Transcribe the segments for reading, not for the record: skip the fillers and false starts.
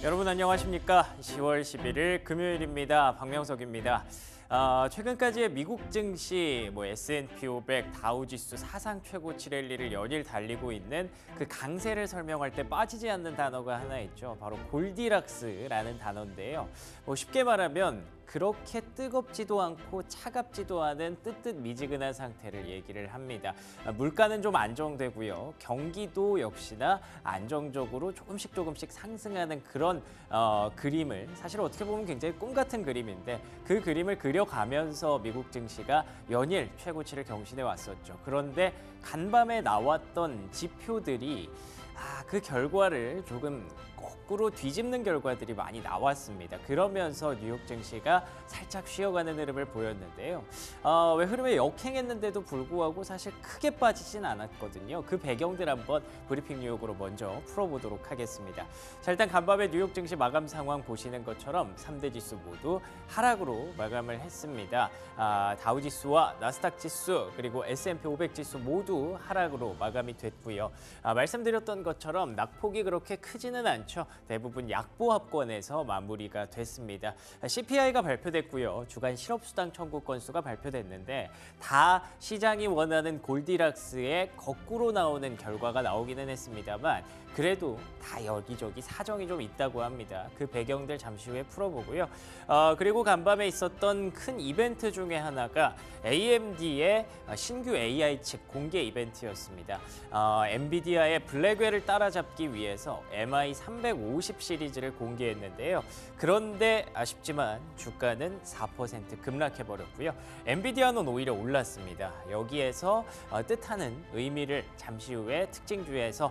여러분 안녕하십니까? 10월 11일 금요일입니다. 박명석입니다. 최근까지의 미국 증시, S&P 500, 다우지수 사상 최고치 랠리를 연일 달리고 있는 그 강세를 설명할 때 빠지지 않는 단어가 하나 있죠. 바로 골디락스라는 단어인데요. 쉽게 말하면 그렇게 뜨겁지도 않고 차갑지도 않은 뜨뜻미지근한 상태를 얘기를 합니다. 물가는 좀 안정되고요. 경기도 역시나 안정적으로 조금씩 상승하는 그런 그림을, 사실 어떻게 보면 굉장히 꿈 같은 그림인데 그 그림을 그려가면서 미국 증시가 연일 최고치를 경신해 왔었죠. 그런데 간밤에 나왔던 지표들이 그 결과를 조금 거꾸로 뒤집는 결과들이 많이 나왔습니다. 그러면서 뉴욕 증시가 살짝 쉬어가는 흐름을 보였는데요. 왜 흐름에 역행했는데도 불구하고 사실 크게 빠지진 않았거든요. 그 배경들 한번 브리핑 뉴욕으로 먼저 풀어보도록 하겠습니다. 자, 일단 간밤에 뉴욕 증시 마감 상황 보시는 것처럼 3대 지수 모두 하락으로 마감을 했습니다. 다우지수와 나스닥 지수 그리고 S&P 500 지수 모두 하락으로 마감이 됐고요. 말씀드렸던 것처럼 낙폭이 그렇게 크지는 않죠. 대부분 약보합권에서 마무리가 됐습니다. CPI가 발표됐고요. 주간 실업수당 청구 건수가 발표됐는데 다 시장이 원하는 골디락스의 거꾸로 나오는 결과가 나오기는 했습니다만 그래도 다 여기저기 사정이 좀 있다고 합니다. 그 배경들 잠시 후에 풀어보고요. 그리고 간밤에 있었던 큰 이벤트 중에 하나가 AMD의 신규 AI 칩 공개 이벤트였습니다. 엔비디아의 블랙웰을 따라잡기 위해서 MI350 시리즈를 공개했는데요. 그런데 아쉽지만 주가는 4% 급락해버렸고요. 엔비디아는 오히려 올랐습니다. 여기에서 뜻하는 의미를 잠시 후에 특징주에서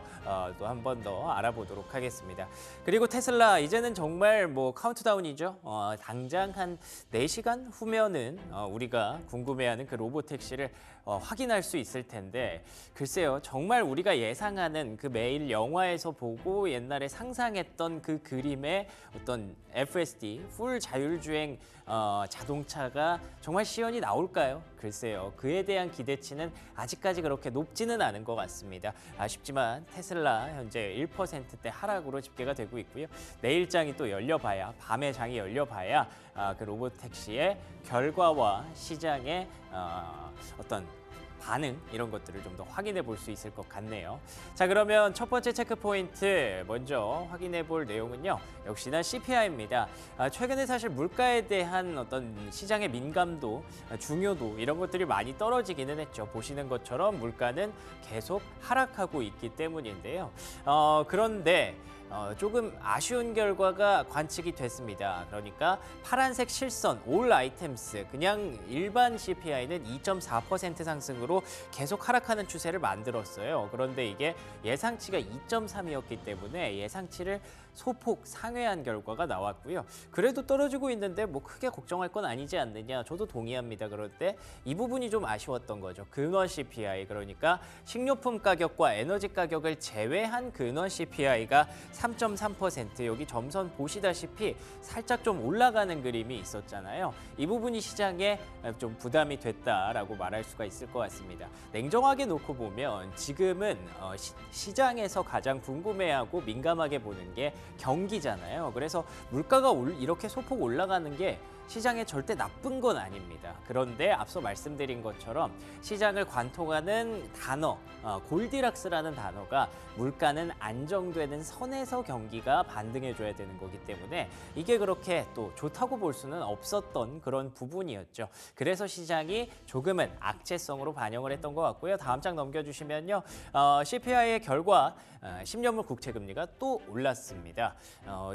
또 한 번 더 알아보도록 하겠습니다. 그리고 테슬라 이제는 정말 카운트다운이죠. 당장 한 4시간 후면은 우리가 궁금해하는 그 로보택시를 확인할 수 있을 텐데 글쎄요. 정말 우리가 예상하는 그 매일 영화에서 보고 옛날에 상상했던 그 그림의 어떤 FSD, 풀 자율주행 자동차가 정말 시연이 나올까요? 글쎄요. 그에 대한 기대치는 아직까지 그렇게 높지는 않은 것 같습니다. 아쉽지만 테슬라 현재 1%대 하락으로 집계가 되고 있고요. 내일장이 또 열려봐야, 밤에 장이 열려봐야 그 로보택시의 결과와 시장의 어떤 반응 이런 것들을 좀 더 확인해 볼 수 있을 것 같네요. 자, 그러면 첫 번째 체크 포인트 먼저 확인해 볼 내용은요. 역시나 CPI입니다. 최근에 사실 물가에 대한 어떤 시장의 민감도, 중요도 이런 것들이 많이 떨어지기는 했죠. 보시는 것처럼 물가는 계속 하락하고 있기 때문인데요. 그런데 조금 아쉬운 결과가 관측이 됐습니다. 그러니까 파란색 실선, 올 아이템스, 그냥 일반 CPI는 2.4% 상승으로 계속 하락하는 추세를 만들었어요. 그런데 이게 예상치가 2.3이었기 때문에 예상치를 소폭 상회한 결과가 나왔고요. 그래도 떨어지고 있는데 크게 걱정할 건 아니지 않느냐. 저도 동의합니다. 그럴 때 이 부분이 좀 아쉬웠던 거죠. 근원 CPI, 그러니까 식료품 가격과 에너지 가격을 제외한 근원 CPI가 3.3%, 여기 점선 보시다시피 살짝 좀 올라가는 그림이 있었잖아요. 이 부분이 시장에 좀 부담이 됐다라고 말할 수가 있을 것 같습니다. 냉정하게 놓고 보면 지금은 시장에서 가장 궁금해하고 민감하게 보는 게 경기잖아요. 그래서 물가가 이렇게 소폭 올라가는 게 시장에 절대 나쁜 건 아닙니다. 그런데 앞서 말씀드린 것처럼 시장을 관통하는 단어, 골디락스라는 단어가 물가는 안정되는 선에서 경기가 반등해줘야 되는 거기 때문에 이게 그렇게 또 좋다고 볼 수는 없었던 그런 부분이었죠. 그래서 시장이 조금은 악재성으로 반영을 했던 것 같고요. 다음 장 넘겨주시면요. CPI의 결과 10년물 국채금리가 또 올랐습니다.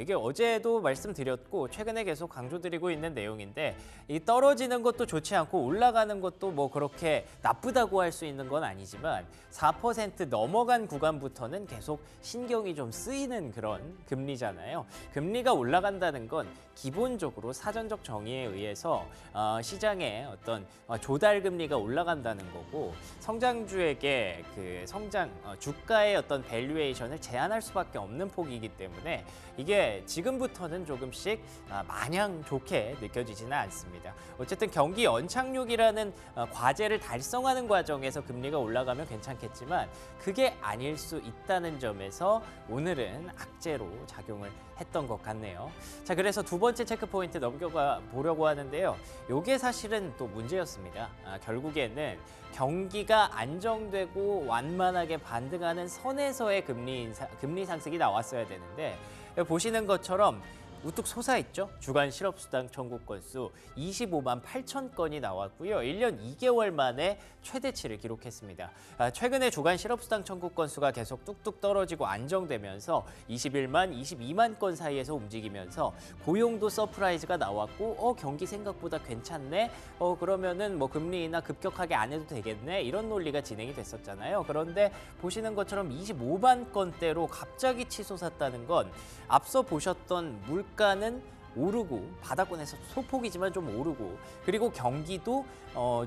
이게 어제도 말씀드렸고 최근에 계속 강조드리고 있는 내용인데 이 떨어지는 것도 좋지 않고 올라가는 것도 그렇게 나쁘다고 할 수 있는 건 아니지만 4% 넘어간 구간부터는 계속 신경이 좀 쓰이는 그런 금리잖아요. 금리가 올라간다는 건 기본적으로 사전적 정의에 의해서 시장의 어떤 조달 금리가 올라간다는 거고 성장주에게 그 주가의 어떤 밸류에이션을 제한할 수밖에 없는 폭이기 때문에 이게 지금부터는 조금씩 마냥 좋게 느껴지지는 않습니다. 어쨌든 경기 연착륙이라는 과제를 달성하는 과정에서 금리가 올라가면 괜찮겠지만 그게 아닐 수 있다는 점에서 오늘은 큰 악재로 작용을 했던 것 같네요. 자, 그래서 두 번째 체크 포인트 넘겨가 보려고 하는데요. 이게 사실은 또 문제였습니다. 결국에는 경기가 안정되고 완만하게 반등하는 선에서의 금리 상승이 나왔어야 되는데 보시는 것처럼 우뚝 솟아있죠. 주간 실업수당 청구 건수 25만 8천 건이 나왔고요. 1년 2개월 만에 최대치를 기록했습니다. 최근에 주간 실업수당 청구 건수가 계속 뚝뚝 떨어지고 안정되면서 21만, 22만 건 사이에서 움직이면서 고용도 서프라이즈가 나왔고 경기 생각보다 괜찮네. 그러면은 뭐 금리 인하 급격하게 안 해도 되겠네. 이런 논리가 진행이 됐었잖아요. 그런데 보시는 것처럼 25만 건대로 갑자기 치솟았다는 건 앞서 보셨던 물가는 오르고 바닥권에서 소폭이지만 좀 오르고 그리고 경기도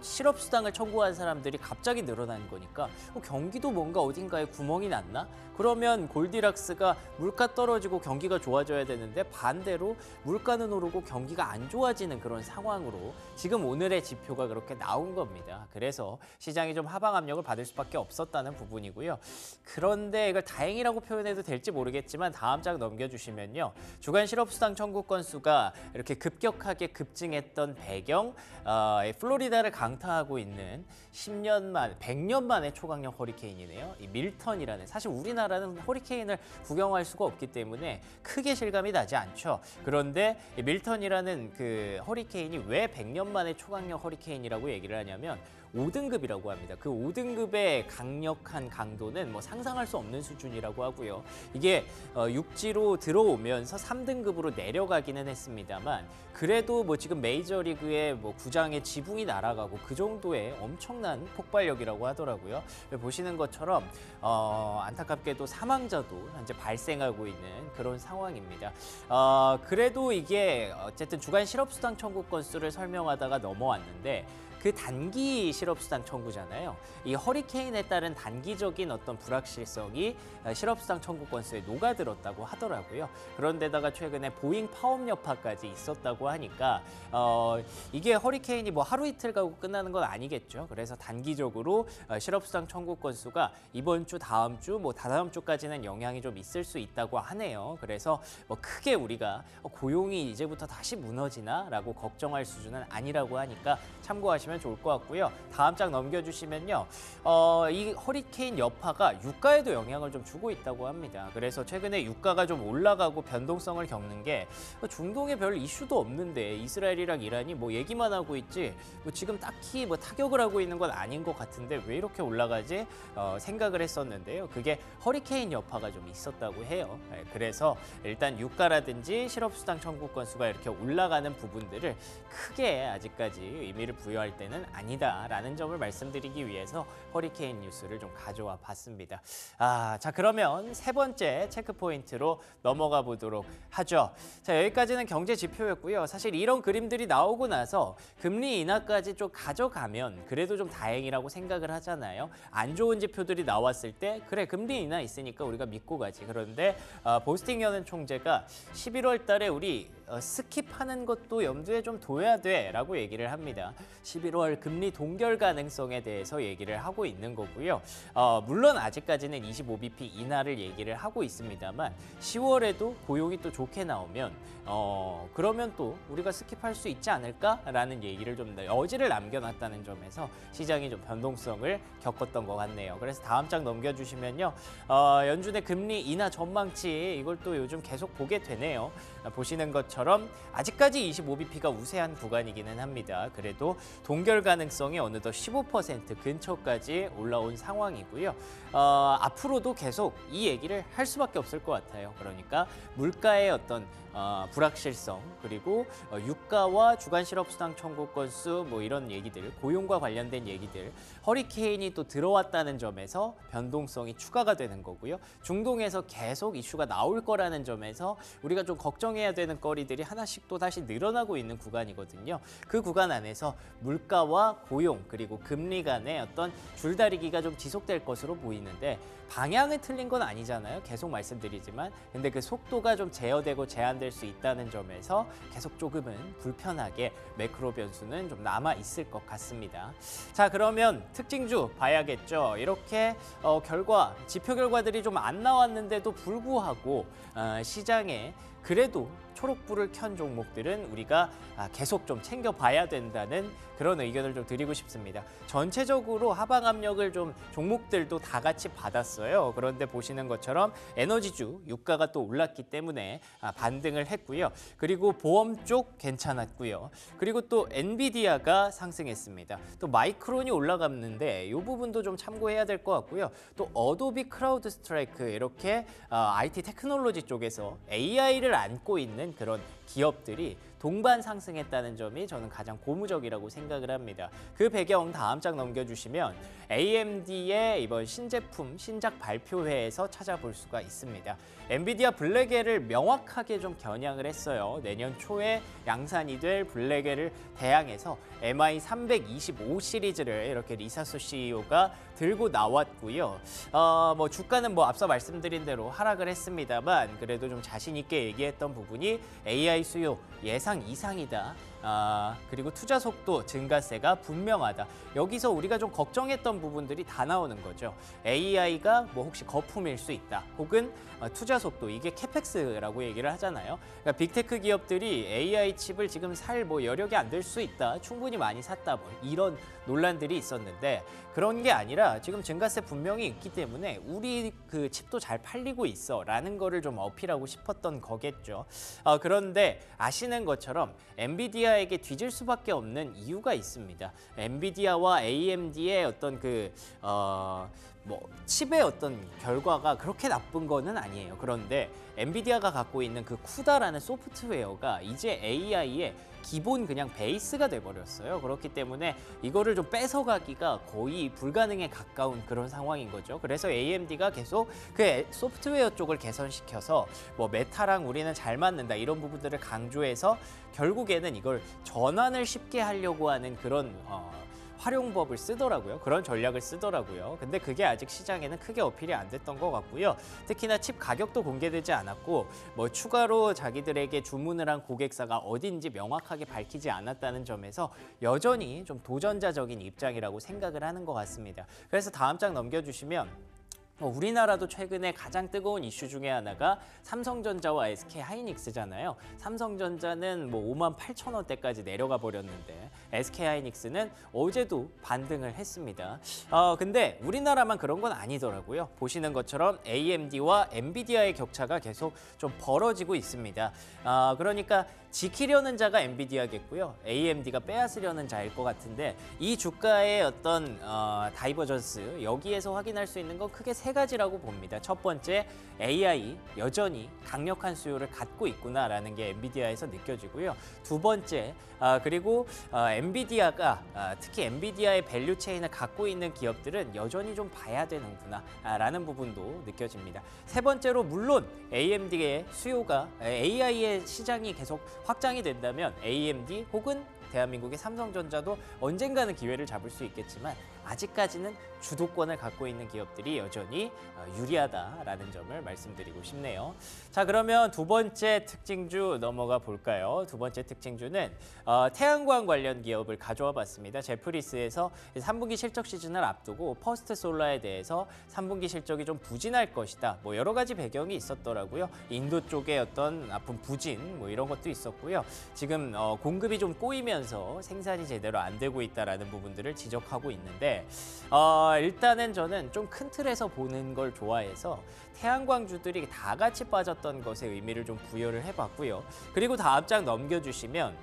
실업수당을 청구한 사람들이 갑자기 늘어난 거니까 경기도 뭔가 어딘가에 구멍이 났나? 그러면 골디락스가 물가 떨어지고 경기가 좋아져야 되는데 반대로 물가는 오르고 경기가 안 좋아지는 그런 상황으로 지금 오늘의 지표가 그렇게 나온 겁니다. 그래서 시장이 좀 하방 압력을 받을 수밖에 없었다는 부분이고요. 그런데 이걸 다행이라고 표현해도 될지 모르겠지만 다음 장 넘겨주시면요. 주간 실업수당 청구 건수가 이렇게 급격하게 급증했던 배경, 플로리다를 강타하고 있는 10년 만, 100년 만의 초강력 허리케인이네요. 이 밀턴이라는, 사실 우리나라는 허리케인을 구경할 수가 없기 때문에 크게 실감이 나지 않죠. 그런데 이 밀턴이라는 그 허리케인이 왜 100년 만의 초강력 허리케인이라고 얘기를 하냐면 5등급이라고 합니다. 그 5등급의 강력한 강도는 뭐 상상할 수 없는 수준이라고 하고요. 이게 육지로 들어오면서 3등급으로 내려가기는 했습니다만 그래도 뭐 지금 메이저리그의 뭐 구장의 지붕이 날아가고 그 정도의 엄청난 폭발력이라고 하더라고요. 보시는 것처럼 안타깝게도 사망자도 현재 발생하고 있는 그런 상황입니다. 그래도 이게 어쨌든 주간 실업수당 청구 건수를 설명하다가 넘어왔는데 그 단기 실업수당 청구잖아요. 이 허리케인에 따른 단기적인 어떤 불확실성이 실업수당 청구 건수에 녹아들었다고 하더라고요. 그런데다가 최근에 보잉 파업 여파까지 있었다고 하니까 이게 허리케인이 뭐 하루 이틀 가고 끝나는 건 아니겠죠. 그래서 단기적으로 실업수당 청구 건수가 이번 주, 다음 주, 뭐 다다음 주까지는 영향이 좀 있을 수 있다고 하네요. 그래서 뭐 크게 우리가 고용이 이제부터 다시 무너지나라고 걱정할 수준은 아니라고 하니까 참고하시면 좋을 것 같고요. 다음 장 넘겨주시면요. 이 허리케인 여파가 유가에도 영향을 좀 주고 있다고 합니다. 그래서 최근에 유가가 좀 올라가고 변동성을 겪는 게 중동에 별 이슈도 없는데 이스라엘이랑 이란이 뭐 얘기만 하고 있지 뭐 지금 딱히 뭐 타격을 하고 있는 건 아닌 것 같은데 왜 이렇게 올라가지? 생각을 했었는데요. 그게 허리케인 여파가 좀 있었다고 해요. 그래서 일단 유가라든지 실업수당 청구 건수가 이렇게 올라가는 부분들을 크게 아직까지 의미를 부여할 때는 아니다라는 점을 말씀드리기 위해서 허리케인 뉴스를 좀 가져와 봤습니다. 자, 그러면 세 번째 체크 포인트로 넘어가 보도록 하죠. 자, 여기까지는 경제 지표였고요. 사실 이런 그림들이 나오고 나서 금리 인하까지 좀 가져가면 그래도 좀 다행이라고 생각을 하잖아요. 안 좋은 지표들이 나왔을 때 그래 금리 인하 있으니까 우리가 믿고 가지. 그런데 보스팅 연은 총재가 11월 달에 우리 스킵하는 것도 염두에 좀 둬야 돼라고 얘기를 합니다. 11월 금리 동결 가능성에 대해서 얘기를 하고 있는 거고요. 물론 아직까지는 25bp 인하를 얘기를 하고 있습니다만 10월에도 고용이 또 좋게 나오면 그러면 또 우리가 스킵할 수 있지 않을까라는 얘기를 좀 여지를 남겨놨다는 점에서 시장이 좀 변동성을 겪었던 것 같네요. 그래서 다음 장 넘겨주시면요. 연준의 금리 인하 전망치 이걸 또 요즘 계속 보게 되네요. 보시는 것처럼 아직까지 25bp가 우세한 구간이기는 합니다. 그래도 동결 가능성이 어느덧 15% 근처까지 올라온 상황이고요. 앞으로도 계속 이 얘기를 할 수밖에 없을 것 같아요. 그러니까 물가의 어떤 불확실성 그리고 유가와 주간 실업수당 청구 건수 뭐 이런 얘기들 고용과 관련된 얘기들 허리케인이 또 들어왔다는 점에서 변동성이 추가가 되는 거고요. 중동에서 계속 이슈가 나올 거라는 점에서 우리가 좀 걱정해야 되는 거리들이 하나씩 또 다시 늘어나고 있는 구간이거든요. 그 구간 안에서 물가와 고용 그리고 금리 간의 어떤 줄다리기가 좀 지속될 것으로 보이는데 방향은 틀린 건 아니잖아요. 계속 말씀드리지만. 근데 그 속도가 좀 제어되고 제한될 수 있다는 점에서 계속 조금은 불편하게 매크로 변수는 좀 남아 있을 것 같습니다. 자, 그러면 특징주 봐야겠죠. 이렇게 지표 결과들이 좀 안 나왔는데도 불구하고 시장에 그래도 초록불을 켠 종목들은 우리가 계속 좀 챙겨봐야 된다는 그런 의견을 좀 드리고 싶습니다. 전체적으로 하방 압력을 좀 종목들도 다 같이 받았어요. 그런데 보시는 것처럼 에너지주 유가가 또 올랐기 때문에 반등을 했고요. 그리고 보험 쪽 괜찮았고요. 그리고 또 엔비디아가 상승했습니다. 또 마이크론이 올라갔는데 이 부분도 좀 참고해야 될 것 같고요. 또 어도비 크라우드 스트라이크 이렇게 IT 테크놀로지 쪽에서 AI를 안고 있는 그런 기업들이 동반 상승했다는 점이 저는 가장 고무적이라고 생각을 합니다. 그 배경 다음 장 넘겨주시면 AMD의 이번 신제품, 신작 발표회에서 찾아볼 수가 있습니다. 엔비디아 블랙에를 명확하게 좀 겨냥을 했어요. 내년 초에 양산이 될 블랙에를 대항해서 MI325 시리즈를 이렇게 리사소 CEO가 들고 나왔고요. 뭐 주가는 뭐 앞서 말씀드린 대로 하락을 했습니다만 그래도 좀 자신 있게 얘기했던 부분이 AI 수요 예상 이상이다. 그리고 투자 속도 증가세가 분명하다. 여기서 우리가 좀 걱정했던 부분들이 다 나오는 거죠. AI가 뭐 혹시 거품일 수 있다. 혹은 투자 속도, 이게 캐펙스라고 얘기를 하잖아요. 그러니까 빅테크 기업들이 AI 칩을 지금 살 뭐 여력이 안 될 수 있다. 충분히 많이 샀다. 뭐 이런 논란들이 있었는데 그런 게 아니라 지금 증가세 분명히 있기 때문에 우리 그 칩도 잘 팔리고 있어 라는 거를 좀 어필하고 싶었던 거겠죠. 그런데 아시는 것처럼 엔비디아에게 뒤질 수밖에 없는 이유가 있습니다. 엔비디아와 AMD의 어떤 칩의 어떤 결과가 그렇게 나쁜 거는 아니에요. 그런데 엔비디아가 갖고 있는 그 쿠다라는 소프트웨어가 이제 AI의 기본 그냥 베이스가 돼버렸어요. 그렇기 때문에 이거를 좀 뺏어가기가 거의 불가능에 가까운 그런 상황인 거죠. 그래서 AMD가 계속 그 소프트웨어 쪽을 개선시켜서 뭐 메타랑 우리는 잘 맞는다 이런 부분들을 강조해서 결국에는 이걸 전환을 쉽게 하려고 하는 그런 활용법을 쓰더라고요. 그런 전략을 쓰더라고요. 근데 그게 아직 시장에는 크게 어필이 안 됐던 것 같고요. 특히나 칩 가격도 공개되지 않았고 뭐 추가로 자기들에게 주문을 한 고객사가 어딘지 명확하게 밝히지 않았다는 점에서 여전히 좀 도전자적인 입장이라고 생각을 하는 것 같습니다. 그래서 다음 장 넘겨주시면 우리나라도 최근에 가장 뜨거운 이슈 중에 하나가 삼성전자와 SK하이닉스잖아요. 삼성전자는 뭐 58,000원대까지 내려가 버렸는데 SK하이닉스는 어제도 반등을 했습니다. 근데 우리나라만 그런 건 아니더라고요. 보시는 것처럼 AMD와 엔비디아의 격차가 계속 좀 벌어지고 있습니다. 그러니까 지키려는 자가 엔비디아겠고요. AMD가 빼앗으려는 자일 것 같은데 이 주가의 어떤 다이버전스 여기에서 확인할 수 있는 건 크게 세 가지라고 봅니다. 첫 번째, AI 여전히 강력한 수요를 갖고 있구나라는 게 엔비디아에서 느껴지고요. 두 번째, 그리고 엔비디아가 특히 엔비디아의 밸류 체인을 갖고 있는 기업들은 여전히 좀 봐야 되는구나라는 부분도 느껴집니다. 세 번째로 물론 AMD의 수요가 AI의 시장이 계속 확장이 된다면 AMD 혹은 대한민국의 삼성전자도 언젠가는 기회를 잡을 수 있겠지만 아직까지는 주도권을 갖고 있는 기업들이 여전히 유리하다라는 점을 말씀드리고 싶네요. 자, 그러면 두 번째 특징주 넘어가 볼까요? 두 번째 특징주는 태양광 관련 기업을 가져와 봤습니다. 제프리스에서 3분기 실적 시즌을 앞두고 퍼스트 솔라에 대해서 3분기 실적이 좀 부진할 것이다. 뭐 여러 가지 배경이 있었더라고요. 인도 쪽의 어떤 아픈 부진 뭐 이런 것도 있었고요. 지금 공급이 좀 꼬이면서 생산이 제대로 안 되고 있다라는 부분들을 지적하고 있는데 일단은 저는 좀 큰 틀에서 보는 걸 좋아해서 태양광주들이 다 같이 빠졌던 것에 의미를 좀 부여를 해봤고요. 그리고 다음 장 넘겨주시면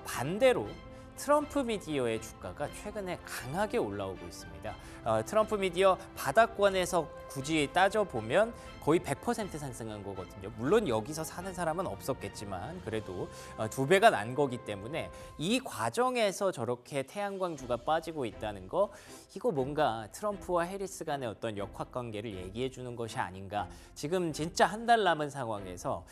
반대로 트럼프 미디어의 주가가 최근에 강하게 올라오고 있습니다. 트럼프 미디어 바닥권에서 굳이 따져보면 거의 100% 상승한 거거든요. 물론 여기서 사는 사람은 없었겠지만 그래도 2배가 난 거기 때문에 이 과정에서 저렇게 태양광주가 빠지고 있다는 거 이거 뭔가 트럼프와 해리스 간의 어떤 역학관계를 얘기해 주는 것이 아닌가. 지금 진짜 한 달 남은 상황에서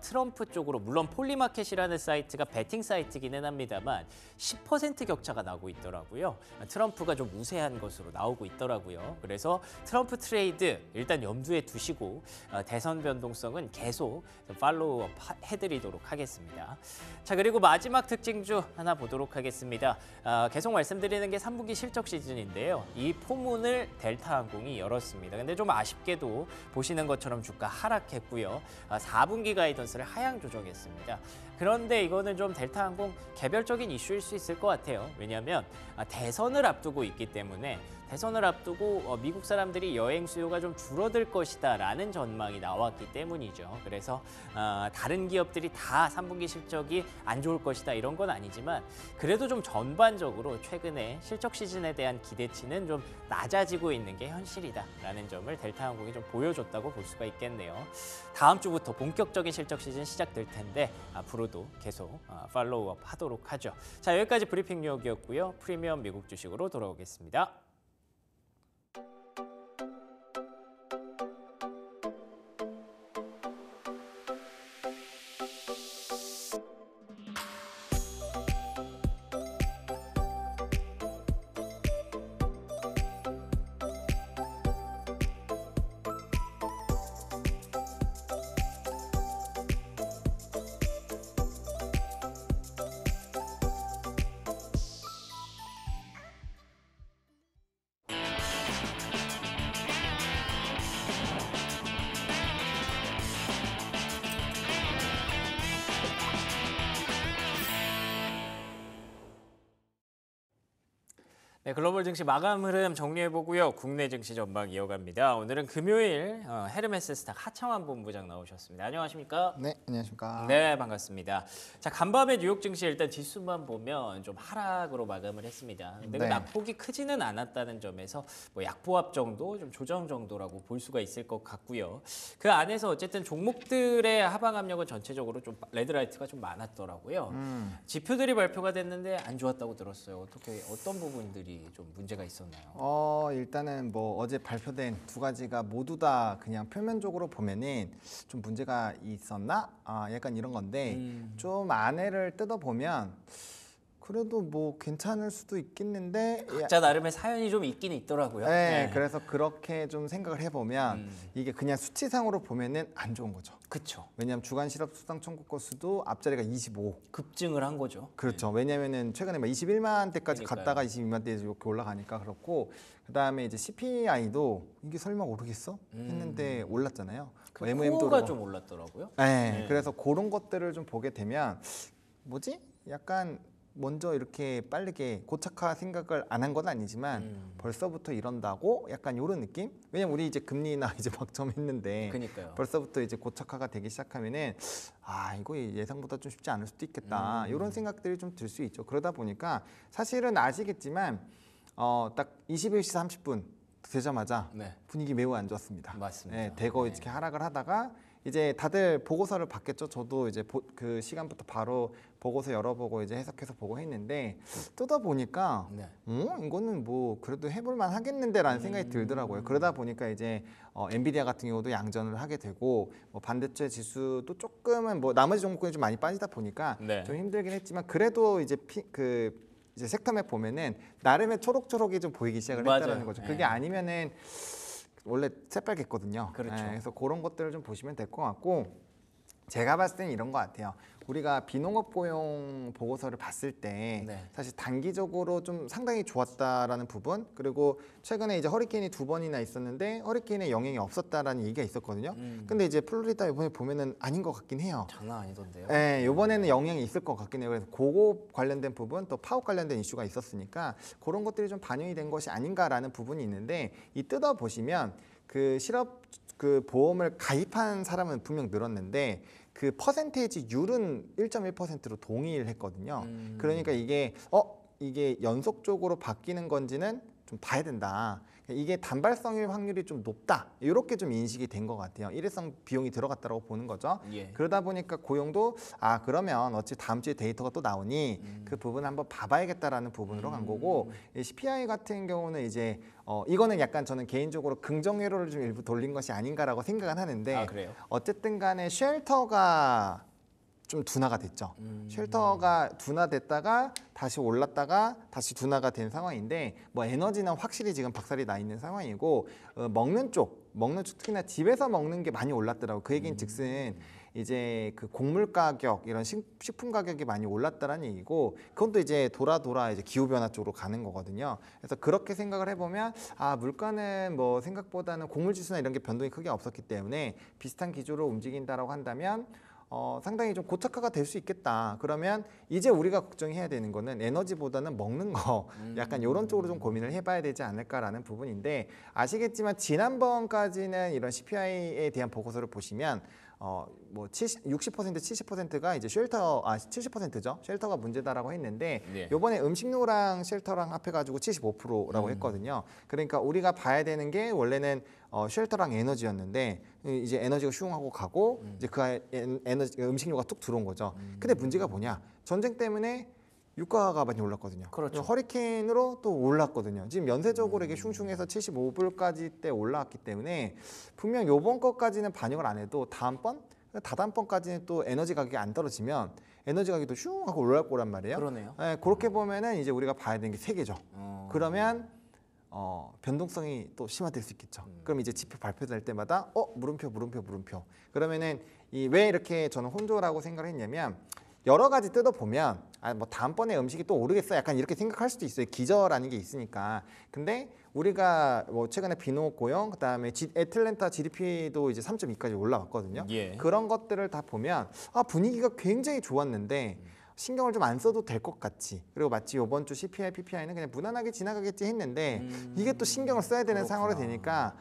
트럼프 쪽으로 물론 폴리마켓이라는 사이트가 베팅 사이트기는 합니다만 10% 격차가 나고 있더라고요. 트럼프가 좀 우세한 것으로 나오고 있더라고요. 그래서 트럼프 트레이드 일단 염두에 두시고 대선 변동성은 계속 팔로우업 해드리도록 하겠습니다. 자, 그리고 마지막 특징주 하나 보도록 하겠습니다. 계속 말씀드리는 게 3분기 실적 시즌인데요. 이 포문을 델타항공이 열었습니다. 근데 좀 아쉽게도 보시는 것처럼 주가 하락했고요. 4분기 가이던스를 하향 조정했습니다. 그런데 이거는 좀 델타항공 개별적인 이슈일 수 있을 것 같아요. 왜냐하면 대선을 앞두고 있기 때문에 대선을 앞두고 미국 사람들이 여행 수요가 좀 줄어들 것이다라는 전망이 나왔기 때문이죠. 그래서 다른 기업들이 다 3분기 실적이 안 좋을 것이다 이런 건 아니지만 그래도 좀 전반적으로 최근에 실적 시즌에 대한 기대치는 좀 낮아지고 있는 게 현실이다라는 점을 델타항공이 좀 보여줬다고 볼 수가 있겠네요. 다음 주부터 본격적인 실적 시즌 시작될 텐데 앞으로도 계속 팔로우업 하도록 하죠. 자, 여기까지 브리핑 뉴욕이었고요. 프리미엄 미국 주식으로 돌아오겠습니다. 네, 글로벌 증시 마감 흐름 정리해보고요. 국내 증시 전망 이어갑니다. 오늘은 금요일 헤르메스 스탁 하창환 본부장 나오셨습니다. 안녕하십니까? 네, 안녕하십니까? 네, 반갑습니다. 자, 간밤에 뉴욕 증시 일단 지수만 보면 좀 하락으로 마감을 했습니다. 근데 그 네. 낙폭이 크지는 않았다는 점에서 뭐 약보합 정도, 좀 조정 정도라고 볼 수가 있을 것 같고요. 그 안에서 어쨌든 종목들의 하방 압력은 전체적으로 좀 레드라이트가 좀 많았더라고요. 지표들이 발표가 됐는데 안 좋았다고 들었어요. 어떤 부분들이 좀 문제가 있었나요? 일단은 뭐 어제 발표된 두 가지가 모두 다 그냥 표면적으로 보면은 좀 문제가 있었나? 약간 이런 건데 좀 안에를 뜯어보면 그래도 뭐 괜찮을 수도 있겠는데 각자 나름의 사연이 좀 있긴 있더라고요. 네, 그래서 그렇게 좀 생각을 해보면 이게 그냥 수치상으로 보면은 안 좋은 거죠. 그렇죠. 왜냐하면 주간 실업 수당 청구 건수도 앞자리가 25. 급증을 한 거죠. 그렇죠. 왜냐면은 최근에 막 21만 대까지 그러니까요. 갔다가 22만 대 이렇게 올라가니까 그렇고 그다음에 이제 CPI도 이게 설마 오르겠어? 했는데 올랐잖아요. 그 MM도 코어가 좀 올랐더라고요. 네, 그래서 그런 것들을 좀 보게 되면 뭐지? 약간 먼저 이렇게 빠르게 고착화 생각을 안 한 건 아니지만 벌써부터 이런다고 약간 이런 느낌? 왜냐면 우리 이제 금리나 이제 막점했는데 그러니까요. 벌써부터 이제 고착화가 되기 시작하면은 이거 예상보다 좀 쉽지 않을 수도 있겠다 이런 생각들이 좀 들 수 있죠. 그러다 보니까 사실은 아시겠지만 딱 21시 30분 되자마자 네. 분위기 매우 안 좋았습니다. 맞습니다. 네, 대거 이렇게 하락을 하다가 이제 다들 보고서를 받겠죠. 저도 이제 그 시간부터 바로 보고서 열어보고 이제 해석해서 보고 했는데 뜯어 보니까 네. 이거는 뭐 그래도 해볼만 하겠는데라는 생각이 들더라고요. 그러다 보니까 이제 엔비디아 같은 경우도 양전을 하게 되고 뭐 반도체 지수도 조금은 뭐 나머지 종목군이 좀 많이 빠지다 보니까 네. 좀 힘들긴 했지만 그래도 이제 이제 섹터맵 보면은 나름의 초록초록이 좀 보이기 시작을 맞아요. 했다는 거죠. 그게 네. 아니면은 원래 새빨갰거든요. 그렇죠. 네, 그래서 그런 것들을 좀 보시면 될 것 같고 제가 봤을 때는 이런 것 같아요. 우리가 비농업 고용 보고서를 봤을 때 네. 사실 단기적으로 좀 상당히 좋았다라는 부분 그리고 최근에 이제 허리케인이 2번이나 있었는데 허리케인의 영향이 없었다라는 얘기가 있었거든요. 근데 이제 플로리다 이번에 보면은 아닌 것 같긴 해요. 장난 아니던데요. 네, 이번에는 영향이 있을 것 같긴 해요. 그래서 그거 관련된 부분 또 파업 관련된 이슈가 있었으니까 그런 것들이 좀 반영이 된 것이 아닌가라는 부분이 있는데 이 뜯어 보시면 그 실업 그 보험을 가입한 사람은 분명 늘었는데 그 퍼센테이지율은 1.1%로 동일했거든요. 그러니까 이게 연속적으로 바뀌는 건지는 좀 봐야 된다. 이게 단발성일 확률이 좀 높다. 이렇게 좀 인식이 된 것 같아요. 일회성 비용이 들어갔다고 보는 거죠. 예. 그러다 보니까 고용도 그러면 어찌 다음 주에 데이터가 또 나오니 그 부분 한번 봐봐야겠다라는 부분으로 간 거고 이 CPI 같은 경우는 이제 이거는 약간 저는 개인적으로 긍정 회로를 좀 일부 돌린 것이 아닌가라고 생각은 하는데 그래요? 어쨌든 간에 쉘터가 좀 둔화가 됐죠. 쉘터가 둔화됐다가 다시 올랐다가 다시 둔화가 된 상황인데 뭐 에너지는 확실히 지금 박살이 나 있는 상황이고 먹는 쪽 특히나 집에서 먹는 게 많이 올랐더라고. 그 얘기는 즉슨 이제 그 곡물 가격 이런 식품 가격이 많이 올랐다라는 얘기고 그건 또 이제 돌아 이제 기후 변화 쪽으로 가는 거거든요. 그래서 그렇게 생각을 해보면 아 물가는 뭐 생각보다는 곡물 지수나 이런 게 변동이 크게 없었기 때문에 비슷한 기조로 움직인다라고 한다면 상당히 좀 고착화가 될 수 있겠다. 그러면 이제 우리가 걱정해야 되는 거는 에너지보다는 먹는 거 약간 이런 쪽으로 좀 고민을 해봐야 되지 않을까라는 부분인데 아시겠지만 지난번까지는 이런 CPI에 대한 보고서를 보시면 뭐 60% 70%가 이제 70%죠. 쉘터가 문제다라고 했는데 네. 이번에 음식료랑 쉘터랑 합해가지고 75%라고 했거든요. 그러니까 우리가 봐야 되는 게 원래는 쉘터랑 에너지였는데 이제 에너지가 슝하고 가고 이제 그 에너지 음식료가 뚝 들어온 거죠. 근데 문제가 뭐냐? 전쟁 때문에 유가가 많이 올랐거든요. 그렇죠. 허리케인으로 또 올랐거든요. 지금 연쇄적으로 이게 슝슝해서 75불까지 때 올라왔기 때문에 분명 요번 것까지는 반영을 안 해도 다다음번까지는 또 에너지 가격이 안 떨어지면 에너지 가격이 또 슝 하고 올라갈 거란 말이에요. 그러네요. 네, 그렇게 보면은 이제 우리가 봐야 되는 게 세 개죠. 그러면 변동성이 또 심화될 수 있겠죠. 그럼 이제 지표 발표될 때마다 물음표. 그러면은 왜 이렇게 저는 혼조라고 생각을 했냐면 여러 가지 뜯어보면 뭐 다음번에 음식이 또 오르겠어 약간 이렇게 생각할 수도 있어요. 기저라는 게 있으니까. 근데 우리가 뭐 최근에 비노 고용 그다음에 애틀랜타 GDP도 이제 3.2까지 올라왔거든요. 예. 그런 것들을 다 보면 분위기가 굉장히 좋았는데 신경을 좀 안 써도 될 것 같지. 그리고 마치 이번 주 CPI, PPI는 그냥 무난하게 지나가겠지 했는데 이게 또 신경을 써야 되는 상황으로 되니까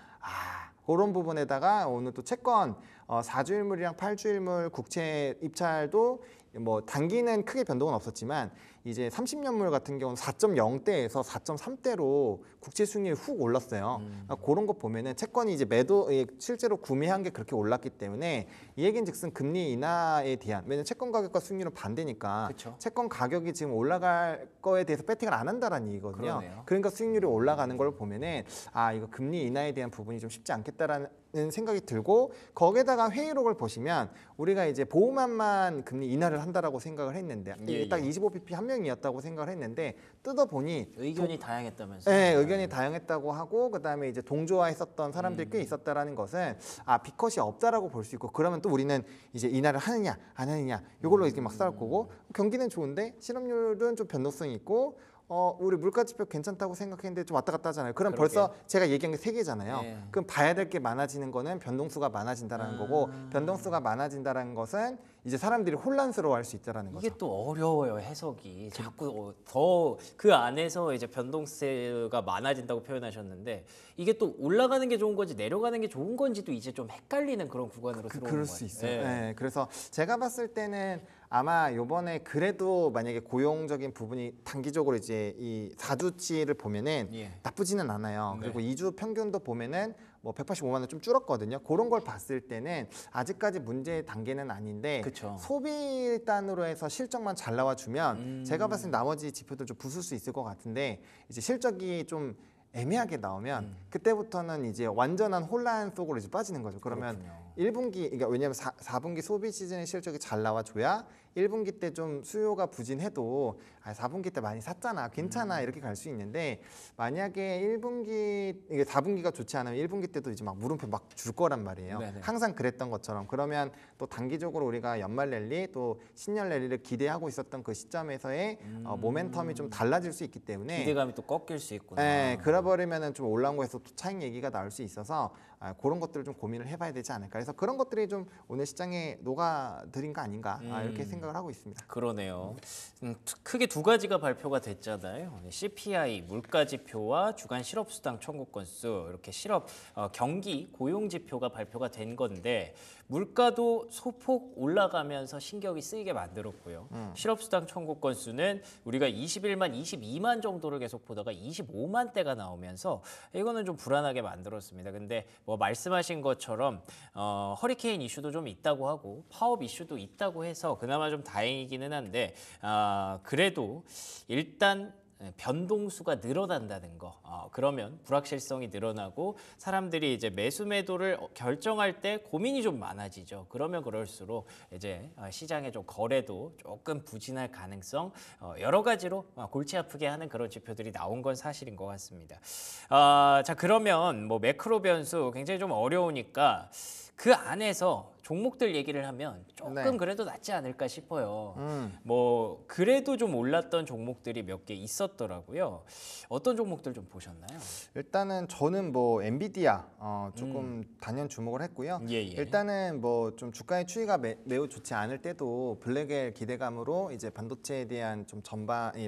그런 부분에다가 오늘 또 채권 4주일물이랑 8주일물 국채 입찰도 뭐 단기는 크게 변동은 없었지만 이제 30년물 같은 경우는 4.0대에서 4.3대로 국채 수익률이 훅 올랐어요. 그러니까 그런 거 보면은 채권이 이제 실제로 구매한 게 그렇게 올랐기 때문에 이 얘기인즉슨 금리 인하에 대한 왜냐면 채권 가격과 수익률은 반대니까 그쵸. 채권 가격이 지금 올라갈 거에 대해서 배팅을 안 한다라는 얘기거든요. 그러네요. 그러니까 수익률이 올라가는 걸 보면은 이거 금리 인하에 대한 부분이 좀 쉽지 않겠다라는 생각이 들고 거기에다가 회의록을 보시면 우리가 이제 보호만만 금리 인하를 한다라고 생각을 했는데 예, 딱 예. 25bp 한 명이었다고 생각을 했는데 뜯어보니 의견이 다양했다면서요? 네, 의견이 다양했다고 하고 그다음에 이제 동조화했었던 사람들이 꽤 있었다라는 것은 B컷이 없다라고 볼 수 있고 그러면 또 우리는 이제 인하를 하느냐 안 하느냐 이걸로 이렇게 막 싸울 거고 경기는 좋은데 실업률은 좀 변동성이 있고 우리 물가지표 괜찮다고 생각했는데 좀 왔다 갔다 하잖아요. 그럼 그러게요. 벌써 제가 얘기한 게 세 개잖아요. 네. 그럼 봐야 될 게 많아지는 거는 변동수가 많아진다는 거고 변동수가 많아진다는 것은 이제 사람들이 혼란스러워할 수 있다는 거죠. 이게 또 어려워요 해석이 자꾸 더 그 안에서 이제 변동세가 많아진다고 표현하셨는데 이게 또 올라가는 게 좋은 건지 내려가는 게 좋은 건지도 이제 좀 헷갈리는 그런 구간으로 들어오는 그럴 거예요. 수 있어요. 네. 네, 그래서 제가 봤을 때는 아마 요번에 그래도 만약에 고용적인 부분이 단기적으로 이제 이 4주치를 보면은 예. 나쁘지는 않아요. 네. 그리고 2주 평균도 보면은 뭐 185만 원 좀 줄었거든요. 그런 걸 봤을 때는 아직까지 문제의 단계는 아닌데 그쵸. 소비 단으로 해서 실적만 잘 나와주면 제가 봤을 때 나머지 지표들 좀 부술 수 있을 것 같은데 이제 실적이 좀 애매하게 나오면 그때부터는 이제 완전한 혼란 속으로 이제 빠지는 거죠. 그러면 그렇군요. 1분기 그러니까 왜냐하면 4분기 소비 시즌의 실적이 잘 나와줘야 1분기 때 좀 수요가 부진해도 4분기 때 많이 샀잖아 괜찮아 이렇게 갈 수 있는데 만약에 1분기 이게 4분기가 좋지 않으면 1분기 때도 이제 막 물음표 막 줄 거란 말이에요. 네네. 항상 그랬던 것처럼 그러면 또 단기적으로 우리가 연말 랠리 또 신년 랠리를 기대하고 있었던 그 시점에서의 모멘텀이 좀 달라질 수 있기 때문에 기대감이 또 꺾일 수 있구나. 네, 그래버리면은 좀 올라온 거에서 또 차익 얘기가 나올 수 있어서 그런 것들을 좀 고민을 해봐야 되지 않을까. 그래서 그런 것들이 좀 오늘 시장에 녹아들인 거 아닌가 이렇게 생각을 하고 있습니다. 그러네요. 크게 두 가지가 발표가 됐잖아요. CPI 물가지표와 주간 실업수당 청구 건수 이렇게 실업 경기 고용지표가 발표가 된 건데 물가도 소폭 올라가면서 신경이 쓰이게 만들었고요. 실업수당 청구 건수는 우리가 21만, 22만 정도를 계속 보다가 25만 대가 나오면서 이거는 좀 불안하게 만들었습니다. 근데 뭐 말씀하신 것처럼 허리케인 이슈도 좀 있다고 하고 파업 이슈도 있다고 해서 그나마 좀 다행이기는 한데 그래도 일단 변동수가 늘어난다는 거. 그러면 불확실성이 늘어나고 사람들이 이제 매수 매도를 결정할 때 고민이 좀 많아지죠. 그러면 그럴수록 이제 시장의 좀 거래도 조금 부진할 가능성 여러 가지로 골치 아프게 하는 그런 지표들이 나온 건 사실인 것 같습니다. 자, 그러면 뭐 매크로 변수 굉장히 좀 어려우니까 그 안에서 종목들 얘기를 하면 조금 네. 그래도 낫지 않을까 싶어요. 뭐 그래도 좀 올랐던 종목들이 몇 개 있었더라고요. 어떤 종목들 좀 보셨나요? 일단은 저는 뭐 엔비디아 조금 단연 주목을 했고요. 예. 일단은 뭐 좀 주가의 추이가 매우 좋지 않을 때도 블랙의 기대감으로 이제 반도체에 대한 좀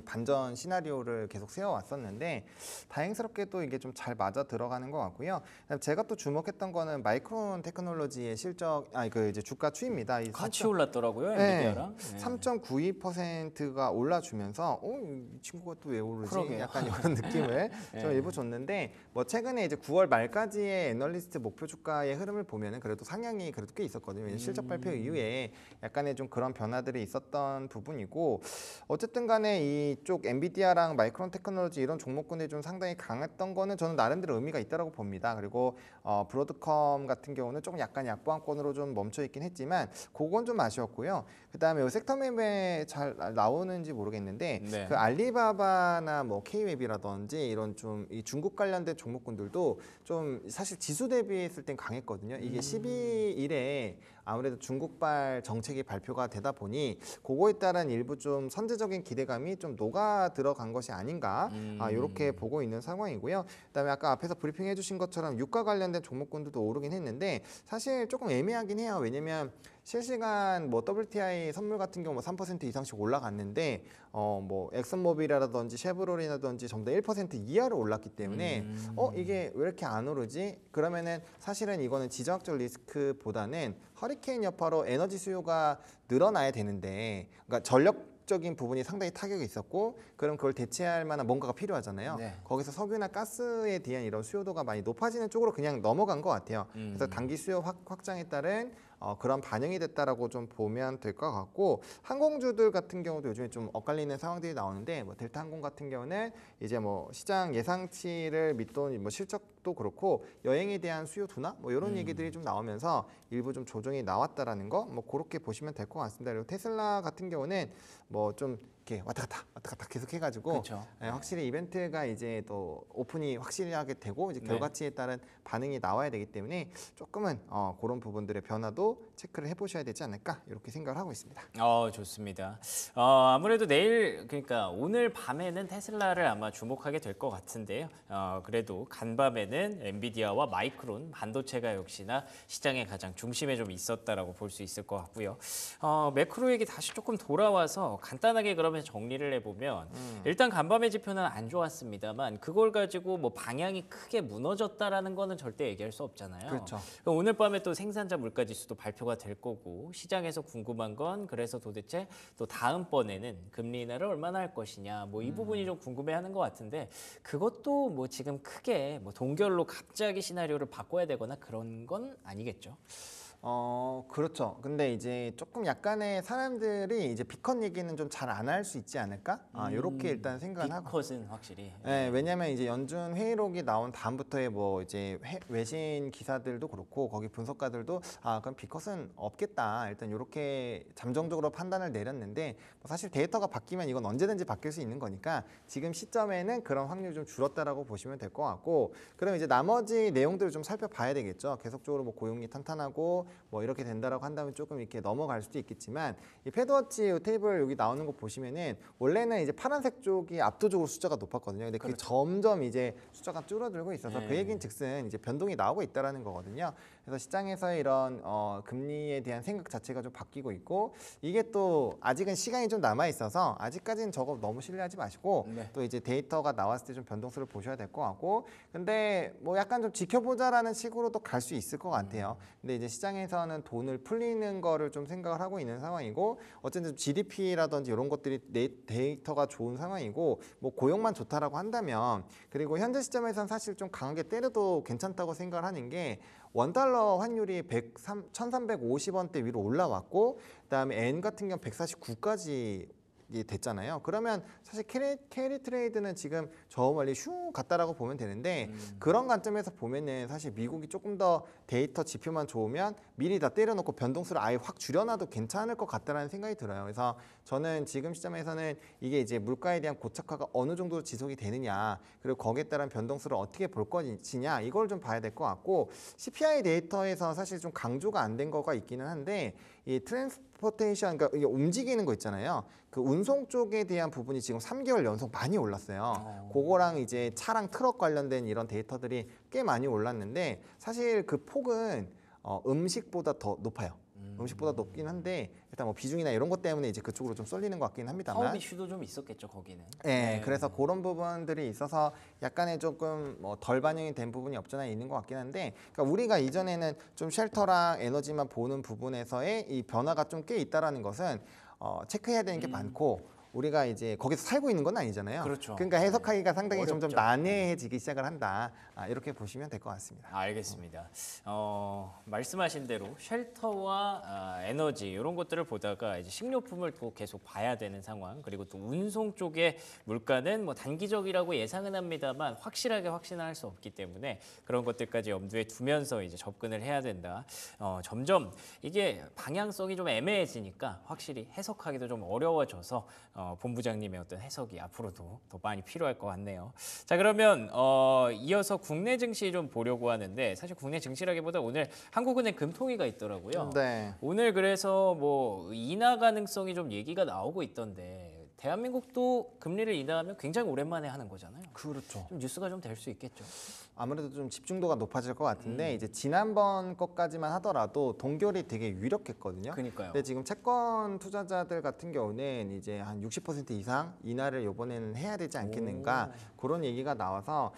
반전 시나리오를 계속 세워왔었는데 다행스럽게도 이게 좀 잘 맞아 들어가는 것 같고요. 제가 또 주목했던 거는 마이크론 테크놀로지의 그 이제 주가 추이입니다. 이 같이 올랐더라고요, 엔비디아랑. 네. 3.92%가 올라주면서 이 친구가 또 왜 오르지? 그러게요. 약간 이런 느낌을 좀 일부 줬는데 뭐 최근에 이제 9월 말까지의 애널리스트 목표 주가의 흐름을 보면은 그래도 상향이 그래도 꽤 있었거든요. 왜냐면 실적 발표 이후에 약간의 좀 그런 변화들이 있었던 부분이고 어쨌든 간에 이쪽 엔비디아랑 마이크론 테크놀로지 이런 종목군들이 좀 상당히 강했던 거는 저는 나름대로 의미가 있다고 봅니다. 그리고 브로드컴 같은 경우는 조금 약간 약보합권으로 좀 멈춰 있긴 했지만 그건 좀 아쉬웠고요. 그다음에 섹터 맵에 잘 나오는지 모르겠는데 네. 그 알리바바나 뭐 K웹이라든지 이런 좀 이 중국 관련된 종목군들도 좀 사실 지수 대비했을 땐 강했거든요. 이게 12일에 아무래도 중국발 정책이 발표가 되다 보니 그거에 따른 일부 좀 선제적인 기대감이 좀 녹아 들어간 것이 아닌가 이렇게 보고 있는 상황이고요. 그다음에 아까 앞에서 브리핑해 주신 것처럼 유가 관련된 종목군들도 오르긴 했는데 사실 조금 애매하긴 해요. 왜냐면 실시간 뭐 WTI 선물 같은 경우 3% 이상씩 올라갔는데 뭐 엑슨모빌이라든지 쉐브론이라든지 전부 다 1% 이하로 올랐기 때문에 이게 왜 이렇게 안 오르지? 그러면은 사실은 이거는 지정학적 리스크보다는 허리케인 여파로 에너지 수요가 늘어나야 되는데 그러니까 전력적인 부분이 상당히 타격이 있었고 그럼 그걸 대체할 만한 뭔가가 필요하잖아요. 네. 거기서 석유나 가스에 대한 이런 수요도가 많이 높아지는 쪽으로 그냥 넘어간 것 같아요. 그래서 단기 수요 확장에 따른 그런 반영이 됐다라고 좀 보면 될 것 같고 항공주들 같은 경우도 요즘에 좀 엇갈리는 상황들이 나오는데 뭐 델타항공 같은 경우는 이제 뭐 시장 예상치를 밑돈 뭐 실적도 그렇고 여행에 대한 수요 둔화 뭐 이런 얘기들이 좀 나오면서 일부 좀 조정이 나왔다라는 거 뭐 그렇게 보시면 될 것 같습니다. 그리고 테슬라 같은 경우는 뭐 좀 이렇게 왔다 갔다 계속 해가지고 그렇죠. 확실히 이벤트가 이제 또 오픈이 확실하게 되고 이제 결과치에 따른 반응이 나와야 되기 때문에 조금은 그런 부분들의 변화도 체크를 해보셔야 되지 않을까 이렇게 생각을 하고 있습니다. 좋습니다. 아무래도 내일 그러니까 오늘 밤에는 테슬라를 아마 주목하게 될 것 같은데요. 그래도 간밤에는 엔비디아와 마이크론 반도체가 역시나 시장의 가장 중심에 좀 있었다라고 볼 수 있을 것 같고요. 매크로 얘기 다시 조금 돌아와서 간단하게 그러면 정리를 해보면 일단 간밤의 지표는 안 좋았습니다만 그걸 가지고 뭐 방향이 크게 무너졌다라는 거는 절대 얘기할 수 없잖아요. 그렇죠. 그럼 오늘 밤에 또 생산자 물가지수도 발표가 될 거고 시장에서 궁금한 건 그래서 도대체 또 다음번에는 금리 인하를 얼마나 할 것이냐 뭐 이 부분이 좀 궁금해하는 것 같은데 그것도 뭐 지금 크게 뭐 동결로 갑자기 시나리오를 바꿔야 되거나 그런 건 아니겠죠. 그렇죠. 근데 이제 조금 약간의 사람들이 이제 비컷 얘기는 좀 잘 안 할 수 있지 않을까? 이렇게 일단 생각을 하고. 비컷은 확실히. 네, 왜냐하면 이제 연준 회의록이 나온 다음부터의 뭐 이제 외신 기사들도 그렇고 거기 분석가들도 그럼 비컷은 없겠다. 일단 이렇게 잠정적으로 판단을 내렸는데 뭐 사실 데이터가 바뀌면 이건 언제든지 바뀔 수 있는 거니까 지금 시점에는 그런 확률이 좀 줄었다라고 보시면 될 것 같고 그럼 이제 나머지 내용들을 좀 살펴봐야 되겠죠. 계속적으로 뭐 고용이 탄탄하고 뭐 이렇게 된다라고 한다면 조금 이렇게 넘어갈 수도 있겠지만 이 패드워치 테이블 여기 나오는 거 보시면은 원래는 이제 파란색 쪽이 압도적으로 숫자가 높았거든요. 근데 그게 점점 이제 숫자가 줄어들고 있어서 그 얘기인즉슨 이제 변동이 나오고 있다라는 거거든요. 그래서 시장에서 이런 금리에 대한 생각 자체가 좀 바뀌고 있고 이게 또 아직은 시간이 좀 남아 있어서 아직까지는 저거 너무 신뢰하지 마시고 또 이제 데이터가 나왔을 때 좀 변동수를 보셔야 될 것 같고 근데 뭐 약간 좀 지켜보자라는 식으로도 갈 수 있을 것 같아요. 근데 이제 시장에서는 돈을 풀리는 거를 좀 생각을 하고 있는 상황이고 어쨌든 GDP라든지 이런 것들이 데이터가 좋은 상황이고 뭐 고용만 좋다라고 한다면 그리고 현재 시점에서는 사실 좀 강하게 때려도 괜찮다고 생각을 하는 게 원달러 환율이 1350원대 위로 올라왔고 그다음에 엔 같은 경우 149까지 됐잖아요. 그러면 사실 캐리 트레이드는 지금 저 멀리 슝 갔다라고 보면 되는데 그런 관점에서 보면은 사실 미국이 조금 더 데이터 지표만 좋으면 미리 다 때려놓고 변동수를 아예 확 줄여놔도 괜찮을 것 같다라는 생각이 들어요. 그래서 저는 지금 시점에서는 이게 이제 물가에 대한 고착화가 어느 정도 지속이 되느냐, 그리고 거기에 따른 변동수를 어떻게 볼 것이냐, 이걸 좀 봐야 될 것 같고, CPI 데이터에서 사실 좀 강조가 안 된 거가 있기는 한데, 이 트랜스포테이션, 그러니까 이게 움직이는 거 있잖아요. 그 운송 쪽에 대한 부분이 지금 3개월 연속 많이 올랐어요. 그거랑 이제 차랑 트럭 관련된 이런 데이터들이 꽤 많이 올랐는데, 사실 그 폭은 음식보다 더 높아요. 음식보다 높긴 한데 일단 뭐 비중이나 이런 것 때문에 이제 그쪽으로 좀 쏠리는 것 같긴 합니다만. 사업 이슈도 좀 있었겠죠 거기는. 네, 그래서 그런 부분들이 있어서 약간의 조금 뭐 덜 반영이 된 부분이 없잖아 있는 것 같긴 한데, 그러니까 우리가 이전에는 좀 쉘터랑 에너지만 보는 부분에서의 이 변화가 좀 꽤 있다라는 것은 체크해야 되는 게 많고. 우리가 이제 거기서 살고 있는 건 아니잖아요. 그렇죠. 그러니까 해석하기가 상당히 어렵죠. 점점 난해해지기 시작을 한다. 이렇게 보시면 될 것 같습니다. 알겠습니다. 말씀하신 대로 쉘터와 에너지 이런 것들을 보다가 이제 식료품을 또 계속 봐야 되는 상황, 그리고 또 운송 쪽의 물가는 뭐 단기적이라고 예상은 합니다만 확실하게 확신을 할 수 없기 때문에 그런 것들까지 염두에 두면서 이제 접근을 해야 된다. 점점 이게 방향성이 좀 애매해지니까 확실히 해석하기도 좀 어려워져서 본부장님의 어떤 해석이 앞으로도 더 많이 필요할 것 같네요. 자, 그러면 이어서 국내 증시 좀 보려고 하는데, 사실 국내 증시라기보다 오늘 한국은행 금통위가 있더라고요. 네. 오늘 그래서 뭐 인하 가능성이 좀 얘기가 나오고 있던데, 대한민국도 금리를 인하하면 굉장히 오랜만에 하는 거잖아요. 그렇죠. 좀 뉴스가 좀 될 수 있겠죠. 아무래도 좀 집중도가 높아질 것 같은데 이제 지난번 것까지만 하더라도 동결이 되게 유력했거든요. 그러니까요. 근데 지금 채권 투자자들 같은 경우는 이제 한 60% 이상 인하를 이번에는 해야 되지 않겠는가, 그런 얘기가 나와서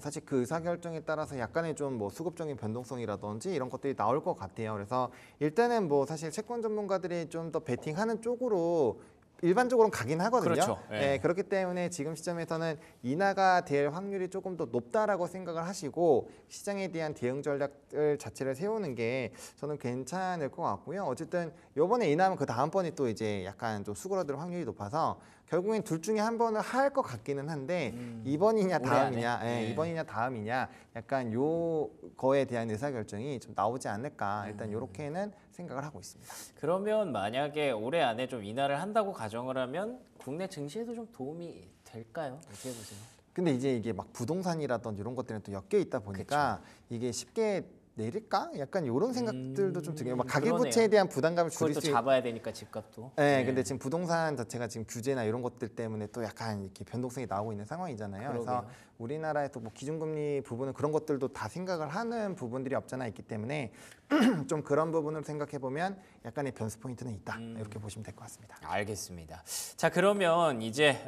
사실 그 의사결정에 따라서 약간의 좀 뭐 수급적인 변동성이라든지 이런 것들이 나올 것 같아요. 그래서 일단은 뭐 사실 채권 전문가들이 좀 더 베팅하는 쪽으로 일반적으로는 가긴 하거든요. 그렇죠. 네, 그렇기 때문에 지금 시점에서는 인하가 될 확률이 조금 더 높다라고 생각을 하시고 시장에 대한 대응 전략을 자체를 세우는 게 저는 괜찮을 것 같고요. 어쨌든 이번에 인하하면 그 다음번에 또 이제 약간 좀 수그러들 확률이 높아서 결국엔 둘 중에 한 번을 할 것 같기는 한데 이번이냐 올해 다음이냐, 안에? 네. 이번이냐 다음이냐, 약간 요 거에 대한 의사결정이 좀 나오지 않을까, 일단 이렇게는 생각을 하고 있습니다. 그러면 만약에 올해 안에 좀 인하를 한다고 가정을 하면 국내 증시에도 좀 도움이 될까요? 어떻게 보세요? 근데 이제 이게 막 부동산이라든지 이런 것들은 또 엮여 있다 보니까 이게 쉽게 내릴까? 약간 이런 생각들도 좀 들어요. 막 가계부채에 그러네요. 대한 부담감을 그걸 줄일 또 수 잡아야 되니까 집값도. 네, 근데 지금 부동산 자체가 지금 규제나 이런 것들 때문에 또 약간 이렇게 변동성이 나오고 있는 상황이잖아요. 그래서 그러게요. 우리나라에서 뭐 기준금리 부분은 그런 것들도 다 생각을 하는 부분들이 없잖아 있기 때문에 좀 그런 부분을 생각해 보면 약간의 변수 포인트는 있다, 이렇게 보시면 될 것 같습니다. 알겠습니다. 자, 그러면 이제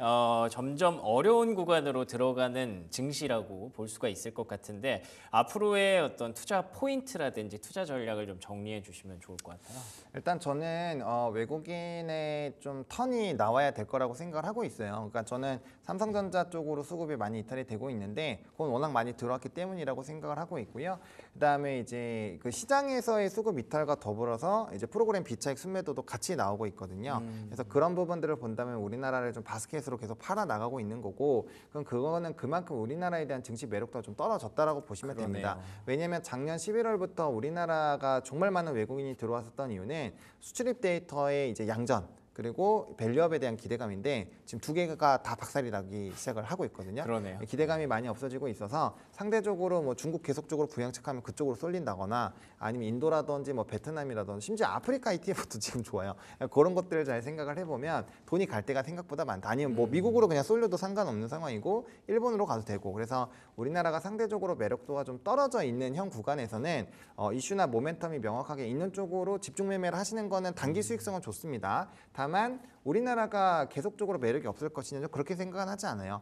점점 어려운 구간으로 들어가는 증시라고 볼 수가 있을 것 같은데, 앞으로의 어떤 투자 포인트라든지 투자 전략을 좀 정리해 주시면 좋을 것 같아요. 일단 저는 외국인의 좀 턴이 나와야 될 거라고 생각을 하고 있어요. 그러니까 저는 삼성전자 쪽으로 수급이 많이 이탈이 되고 있는데 그건 워낙 많이 들어왔기 때문이라고 생각을 하고 있고요. 그다음에 이제 그 시장에서의 수급 이탈과 더불어서 이제 프로그램 비차익 순매도도 같이 나오고 있거든요. 그래서 그런 부분들을 본다면 우리나라를 좀 바스켓으로 계속 팔아 나가고 있는 거고, 그럼 그거는 그만큼 우리나라에 대한 증시 매력도가 좀 떨어졌다라고 보시면 됩니다. 그러네요. 왜냐하면 작년 11월부터 우리나라가 정말 많은 외국인이 들어왔었던 이유는 수출입 데이터의 이제 양전, 그리고 밸류업에 대한 기대감인데 지금 두 개가 다 박살이 나기 시작을 하고 있거든요. 그러네요. 기대감이 많이 없어지고 있어서 상대적으로 뭐 중국 계속적으로 부양책하면 그쪽으로 쏠린다거나, 아니면 인도라든지 뭐 베트남이라든지 심지어 아프리카 ETF도 지금 좋아요. 그런 것들을 잘 생각을 해보면 돈이 갈 데가 생각보다 많다. 아니면 뭐 미국으로 그냥 쏠려도 상관없는 상황이고 일본으로 가도 되고, 그래서 우리나라가 상대적으로 매력도가 좀 떨어져 있는 현 구간에서는 이슈나 모멘텀이 명확하게 있는 쪽으로 집중 매매를 하시는 거는 단기 수익성은 좋습니다. 다만 우리나라가 계속적으로 매력이 없을 것이냐, 그렇게 생각은 하지 않아요.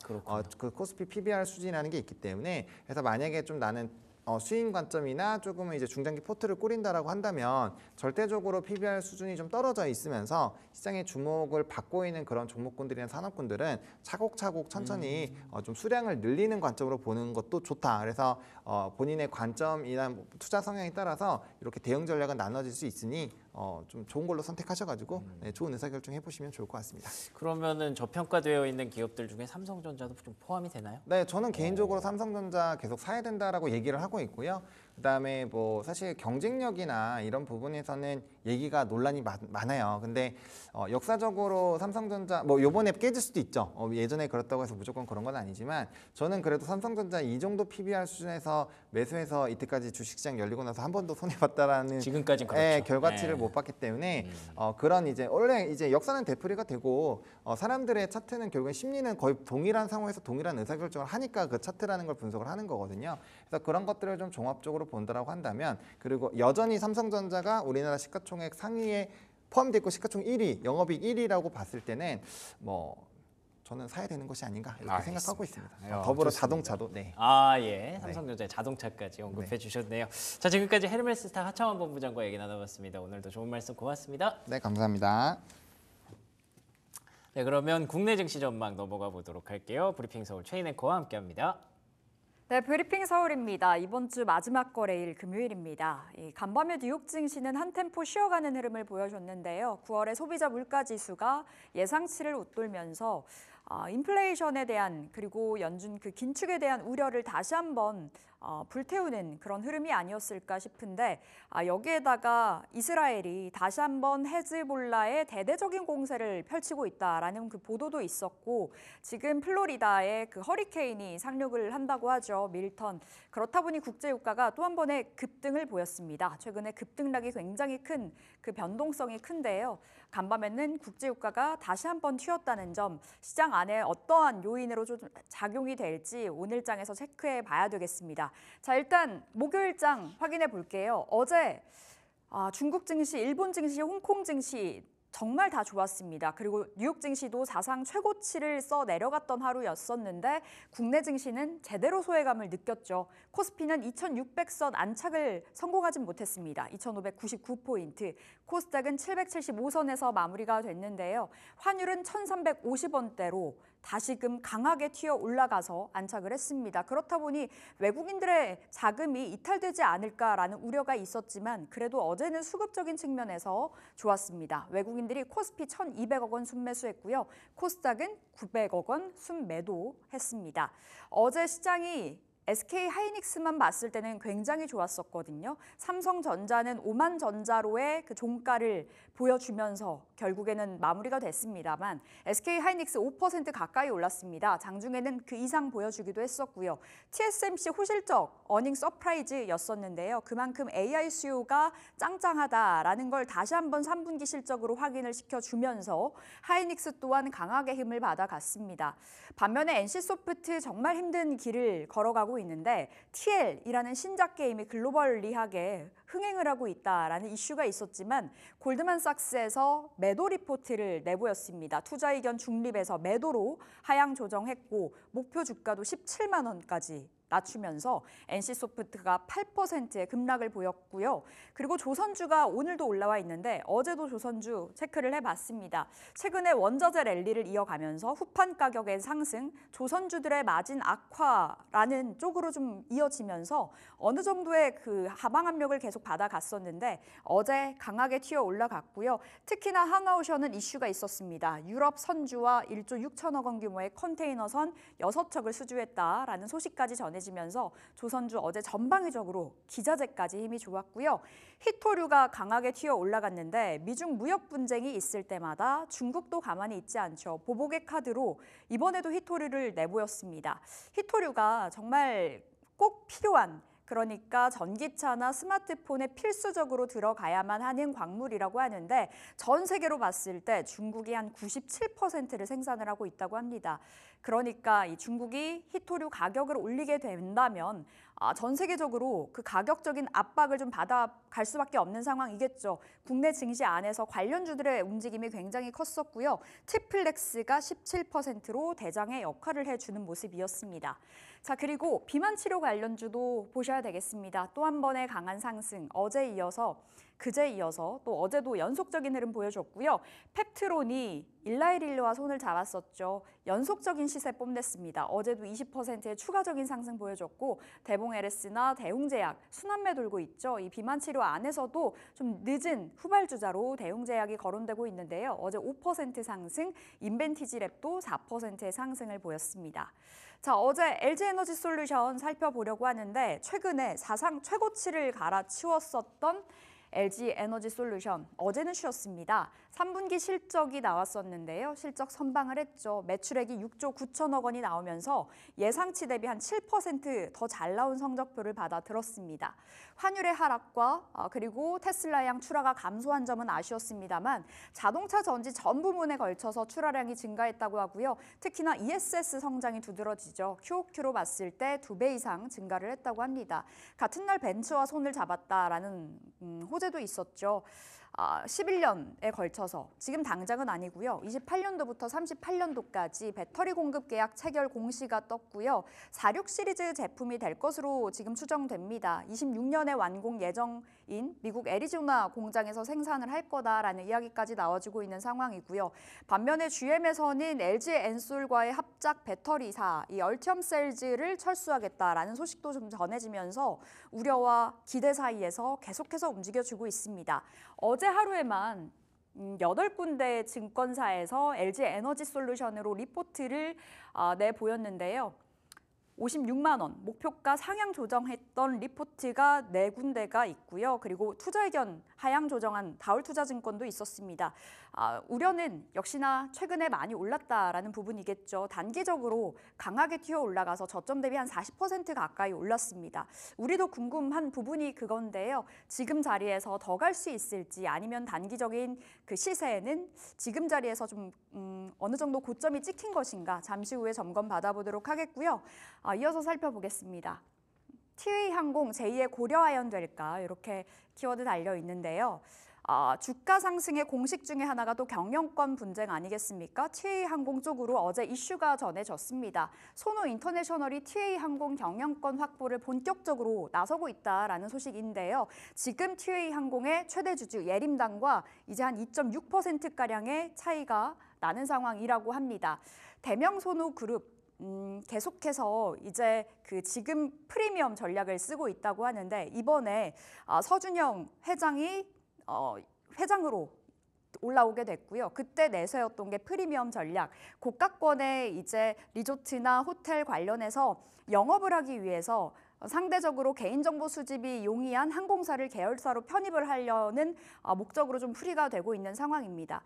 그 코스피 PBR 수준이라는 게 있기 때문에, 그래서 만약에 좀 나는 수익 관점이나 조금은 이제 중장기 포트를 꾸린다라고 한다면 절대적으로 PBR 수준이 좀 떨어져 있으면서 시장의 주목을 받고 있는 그런 종목군들이나 산업군들은 차곡차곡 천천히 좀 수량을 늘리는 관점으로 보는 것도 좋다. 그래서 본인의 관점이나 투자 성향에 따라서 이렇게 대응 전략은 나눠질 수 있으니 좀 좋은 걸로 선택하셔가지고 네, 좋은 의사결정 해보시면 좋을 것 같습니다. 그러면은 저평가되어 있는 기업들 중에 삼성전자도 좀 포함이 되나요? 네, 저는 개인적으로 삼성전자 계속 사야 된다라고 얘기를 하고 있고요. 그다음에 뭐 사실 경쟁력이나 이런 부분에서는 얘기가 논란이 많아요. 근데 역사적으로 삼성전자 뭐 요번에 깨질 수도 있죠. 예전에 그렇다고 해서 무조건 그런 건 아니지만 저는 그래도 삼성전자 이 정도 PBR 수준에서 매수해서 이때까지 주식시장 열리고 나서 한 번도 손해 봤다라는 지금까지는 그렇죠. 결과치를 못 봤기 때문에 그런 이제 원래 이제 역사는 되풀이가 되고 사람들의 차트는 결국엔 심리는 거의 동일한 상황에서 동일한 의사결정을 하니까 그 차트라는 걸 분석을 하는 거거든요. 그래서 그런 것들을 좀 종합적으로 본다라고 한다면 그리고 여전히 삼성전자가 우리나라 시가총액 상위에 포함되어 있고 시가총액 1위, 영업이익 1위라고 봤을 때는 뭐 저는 사야 되는 것이 아닌가 이렇게 알겠습니다. 생각하고 있습니다. 좋습니다. 더불어 자동차도 네. 예. 삼성전자의 자동차까지 언급해 네. 주셨네요. 자, 지금까지 헤르메스 스타 하창원 본부장과 얘기 나눠봤습니다. 오늘도 좋은 말씀 고맙습니다. 네, 감사합니다. 네, 그러면 국내 증시 전망 넘어가 보도록 할게요. 브리핑 서울 최인앵커와 함께합니다. 네, 브리핑 서울입니다. 이번 주 마지막 거래일 금요일입니다. 간밤에 뉴욕 증시는 한 템포 쉬어가는 흐름을 보여줬는데요. 9월의 소비자 물가 지수가 예상치를 웃돌면서 인플레이션에 대한 그리고 연준 그 긴축에 대한 우려를 다시 한번 불태우는 그런 흐름이 아니었을까 싶은데 여기에다가 이스라엘이 다시 한번 헤즈볼라의 대대적인 공세를 펼치고 있다라는 그 보도도 있었고 지금 플로리다에 그 허리케인이 상륙을 한다고 하죠. 밀턴. 그렇다 보니 국제유가가 또 한 번의 급등을 보였습니다. 최근에 급등락이 굉장히 큰 그 변동성이 큰데요. 간밤에는 국제유가가 다시 한번 튀었다는 점 시장 안에 어떠한 요인으로 좀 작용이 될지 오늘장에서 체크해 봐야 되겠습니다. 자, 일단 목요일장 확인해 볼게요. 어제 중국 증시, 일본 증시, 홍콩 증시 정말 다 좋았습니다. 그리고 뉴욕 증시도 사상 최고치를 써 내려갔던 하루였었는데 국내 증시는 제대로 소외감을 느꼈죠. 코스피는 2600선 안착을 성공하진 못했습니다. 2599포인트, 코스닥은 775선에서 마무리가 됐는데요. 환율은 1350원대로 다시금 강하게 튀어 올라가서 안착을 했습니다. 그렇다 보니 외국인들의 자금이 이탈되지 않을까라는 우려가 있었지만 그래도 어제는 수급적인 측면에서 좋았습니다. 외국인들이 코스피 1200억 원 순매수했고요. 코스닥은 900억 원 순매도했습니다. 어제 시장이 SK 하이닉스만 봤을 때는 굉장히 좋았었거든요. 삼성전자는 오만전자로의 그 종가를 보여주면서 결국에는 마무리가 됐습니다만 SK 하이닉스 5% 가까이 올랐습니다. 장중에는 그 이상 보여주기도 했었고요. TSMC 호실적 어닝 서프라이즈였었는데요. 그만큼 AI 수요가 짱짱하다라는 걸 다시 한번 3분기 실적으로 확인을 시켜주면서 하이닉스 또한 강하게 힘을 받아갔습니다. 반면에 NC소프트 정말 힘든 길을 걸어가고 있는데 TL이라는 신작 게임이 글로벌리하게 흥행을 하고 있다라는 이슈가 있었지만 골드만삭스에서 매도 리포트를 내보였습니다. 투자 의견 중립에서 매도로 하향 조정했고 목표 주가도 17만 원까지 낮추면서 NC소프트가 8%의 급락을 보였고요. 그리고 조선주가 오늘도 올라와 있는데 어제도 조선주 체크를 해봤습니다. 최근에 원자재 랠리를 이어가면서 후판 가격의 상승, 조선주들의 마진 악화라는 쪽으로 좀 이어지면서 어느 정도의 그 하방 압력을 계속 받아갔었는데 어제 강하게 튀어 올라갔고요. 특히나 항아오션은 이슈가 있었습니다. 유럽 선주와 1조 6천억 원 규모의 컨테이너선 6척을 수주했다라는 소식까지 전해지면서 조선주 어제 전방위적으로 기자재까지 힘이 좋았고요. 히토류가 강하게 튀어 올라갔는데 미중 무역 분쟁이 있을 때마다 중국도 가만히 있지 않죠. 보복의 카드로 이번에도 히토류를 내보였습니다. 히토류가 정말 꼭 필요한 그러니까 전기차나 스마트폰에 필수적으로 들어가야만 하는 광물이라고 하는데 전 세계로 봤을 때 중국이 한 97%를 생산을 하고 있다고 합니다. 그러니까 이 중국이 히토류 가격을 올리게 된다면 전 세계적으로 그 가격적인 압박을 좀 받아갈 수밖에 없는 상황이겠죠. 국내 증시 안에서 관련주들의 움직임이 굉장히 컸었고요. 티플렉스가 17%로 대장의 역할을 해주는 모습이었습니다. 자, 그리고 비만 치료 관련주도 보셔야 되겠습니다. 또 한 번의 강한 상승, 어제 이어서 그제 이어서 또 어제도 연속적인 흐름 보여줬고요. 펩트론이 일라이릴로와 손을 잡았었죠. 연속적인 시세 뽐냈습니다. 어제도 20%의 추가적인 상승 보여줬고 대봉에르스나 대웅제약 순환매 돌고 있죠. 이 비만 치료 안에서도 좀 늦은 후발주자로 대웅제약이 거론되고 있는데요. 어제 5% 상승, 인벤티지랩도 4%의 상승을 보였습니다. 자, 어제 LG에너지솔루션 살펴보려고 하는데 최근에 사상 최고치를 갈아치웠었던 LG에너지솔루션 어제는 쉬었습니다. 3분기 실적이 나왔었는데요. 실적 선방을 했죠. 매출액이 6조 9천억 원이 나오면서 예상치 대비 한 7% 더 잘 나온 성적표를 받아 들었습니다. 환율의 하락과 그리고 테슬라양 출하가 감소한 점은 아쉬웠습니다만 자동차 전지 전 부문에 걸쳐서 출하량이 증가했다고 하고요. 특히나 ESS 성장이 두드러지죠. QOQ로 봤을 때 2배 이상 증가를 했다고 합니다. 같은 날 벤츠와 손을 잡았다라는 호재도 있었죠. 11년에 걸쳐서 지금 당장은 아니고요. 28년도부터 38년도까지 배터리 공급 계약 체결 공시가 떴고요. 46 시리즈 제품이 될 것으로 지금 추정됩니다. 26년에 완공 예정인 미국 애리조나 공장에서 생산을 할 거다라는 이야기까지 나와주고 있는 상황이고요. 반면에 GM에서는 LG 엔솔과의 합작 배터리사 이 얼티엄셀즈를 철수하겠다라는 소식도 좀 전해지면서 우려와 기대 사이에서 계속해서 움직여주고 있습니다. 어제 하루에만 8군데 증권사에서 LG에너지솔루션으로 리포트를 내보였는데요. 56만 원 목표가 상향 조정했던 리포트가 4군데가 있고요. 그리고 투자 의견 하향 조정한 다울투자증권도 있었습니다. 우려는 역시나 최근에 많이 올랐다라는 부분이겠죠. 단기적으로 강하게 튀어 올라가서 저점 대비 한 40% 가까이 올랐습니다. 우리도 궁금한 부분이 그건데요. 지금 자리에서 더 갈 수 있을지 아니면 단기적인 그 시세에는 지금 자리에서 좀 어느 정도 고점이 찍힌 것인가 잠시 후에 점검 받아보도록 하겠고요. 이어서 살펴보겠습니다. 티웨이항공 제2의 고려아연 될까 이렇게 키워드 달려 있는데요. 주가 상승의 공식 중에 하나가 또 경영권 분쟁 아니겠습니까? 티웨이항공 쪽으로 어제 이슈가 전해졌습니다. 소노 인터내셔널이 티웨이항공 경영권 확보를 본격적으로 나서고 있다라는 소식인데요. 지금 티웨이항공의 최대 주주 예림당과 이제 한 2.6%가량의 차이가 나는 상황이라고 합니다. 대명소노그룹 계속해서 이제 그 지금 프리미엄 전략을 쓰고 있다고 하는데 이번에 서준영 회장이 회장으로 올라오게 됐고요. 그때 내세웠던 게 프리미엄 전략, 고가권의 이제 리조트나 호텔 관련해서 영업을 하기 위해서 상대적으로 개인정보 수집이 용이한 항공사를 계열사로 편입을 하려는 목적으로 좀 풀이가 되고 있는 상황입니다.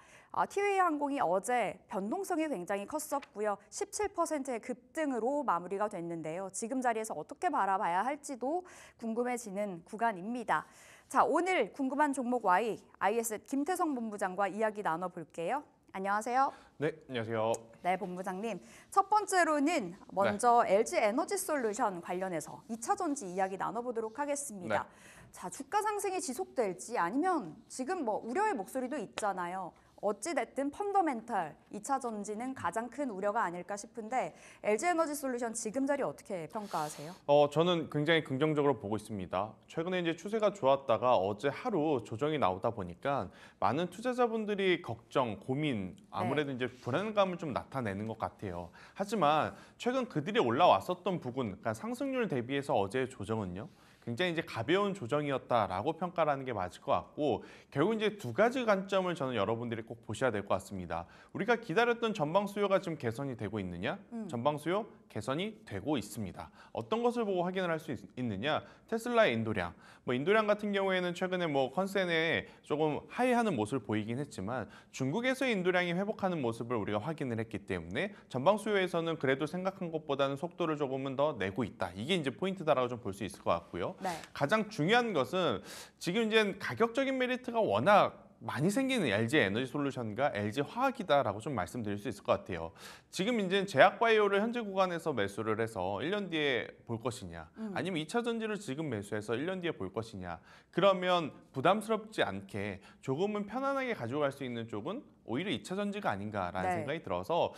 티웨이 항공이 어제 변동성이 굉장히 컸었고요. 17%의 급등으로 마무리가 됐는데요. 지금 자리에서 어떻게 바라봐야 할지도 궁금해지는 구간입니다. 자, 오늘 궁금한 종목 IS 김태성 본부장과 이야기 나눠볼게요. 안녕하세요. 네, 안녕하세요. 네, 본부장님. 첫 번째로는 먼저 LG에너지솔루션 관련해서 2차 전지 이야기 나눠보도록 하겠습니다. 자, 주가 상승이 지속될지 아니면 지금 뭐 우려의 목소리도 있잖아요. 어찌됐든 펀더멘탈 2차 전지는 가장 큰 우려가 아닐까 싶은데 LG에너지솔루션 지금 자리 어떻게 평가하세요? 저는 굉장히 긍정적으로 보고 있습니다. 최근에 이제 추세가 좋았다가 어제 하루 조정이 나오다 보니까 많은 투자자분들이 걱정, 고민, 아무래도 이제 불안감을 좀 나타내는 것 같아요. 하지만 최근 그들이 올라왔었던 부분, 그러니까 상승률 대비해서 어제의 조정은요. 굉장히 이제 가벼운 조정이었다라고 평가하는 게 맞을 것 같고 결국 이제 두 가지 관점을 저는 여러분들이 꼭 보셔야 될 것 같습니다. 우리가 기다렸던 전방 수요가 지금 개선이 되고 있느냐? 전방 수요 개선이 되고 있습니다. 어떤 것을 보고 확인을 할 수 있느냐? 테슬라의 인도량. 인도량 같은 경우에는 최근에 컨센에 조금 하이하는 모습을 보이긴 했지만 중국에서의 인도량이 회복하는 모습을 우리가 확인을 했기 때문에 전방 수요에서는 그래도 생각한 것보다는 속도를 조금은 더 내고 있다. 이게 이제 포인트다라고 좀 볼 수 있을 것 같고요. 네. 가장 중요한 것은 지금 이제 가격적인 메리트가 워낙 많이 생기는 LG에너지솔루션과 LG화학이다라고 좀 말씀드릴 수 있을 것 같아요. 지금 이제 제약바이오를 현재 구간에서 매수를 해서 1년 뒤에 볼 것이냐 아니면 2차 전지를 지금 매수해서 1년 뒤에 볼 것이냐 그러면 부담스럽지 않게 조금은 편안하게 가져갈 수 있는 쪽은 오히려 2차 전지가 아닌가라는 네. 생각이 들어서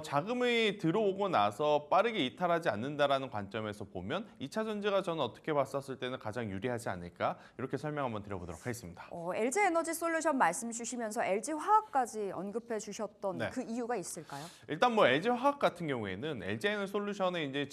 자금이 들어오고 나서 빠르게 이탈하지 않는다라는 관점에서 보면 2차 전지가 저는 어떻게 봤었을 때는 가장 유리하지 않을까 이렇게 설명 한번 드려보도록 하겠습니다. LG 에너지 솔루션 말씀 주시면서 LG 화학까지 언급해 주셨던 네. 그 이유가 있을까요? 일단 뭐 LG 화학 같은 경우에는 LG 에너지 솔루션의 이제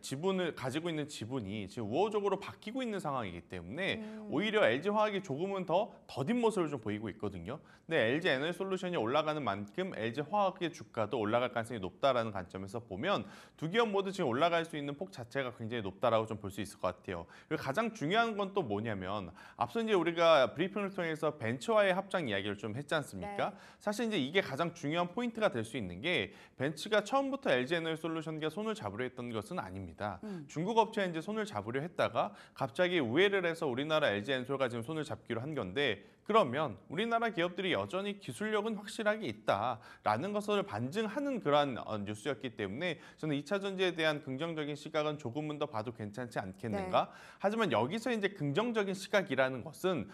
지분을 가지고 있는 지분이 지금 우호적으로 바뀌고 있는 상황이기 때문에 오히려 LG 화학이 조금은 더 더딘 모습을 좀 보이고 있거든요. 근데 LG 에너지 솔루션이 올라가는 만큼 LG 화학의 주가도 올라갈 가능성이 높다라는 관점에서 보면 두 기업 모두 지금 올라갈 수 있는 폭 자체가 굉장히 높다라고 좀 볼 수 있을 것 같아요. 그리고 가장 중요한 건 또 뭐냐면 앞서 이제 우리가 브리핑을 통해서 벤츠와의 합작 이야기를 좀 했지 않습니까? 네. 사실 이제 이게 가장 중요한 포인트가 될 수 있는 게 벤츠가 처음부터 LG 에너지 솔루션과 손을 잡으려 했던 것은 아닙니다. 중국 업체에 이제 손을 잡으려 했다가 갑자기 우회를 해서 우리나라 LG 엔솔과 지금 손을 잡기로 한 건데 그러면 우리나라 기업들이 여전히 기술력은 확실하게 있다라는 것을 반증하는 그러한 뉴스였기 때문에 저는 2차 전지에 대한 긍정적인 시각은 조금은 더 봐도 괜찮지 않겠는가? 네. 하지만 여기서 이제 긍정적인 시각이라는 것은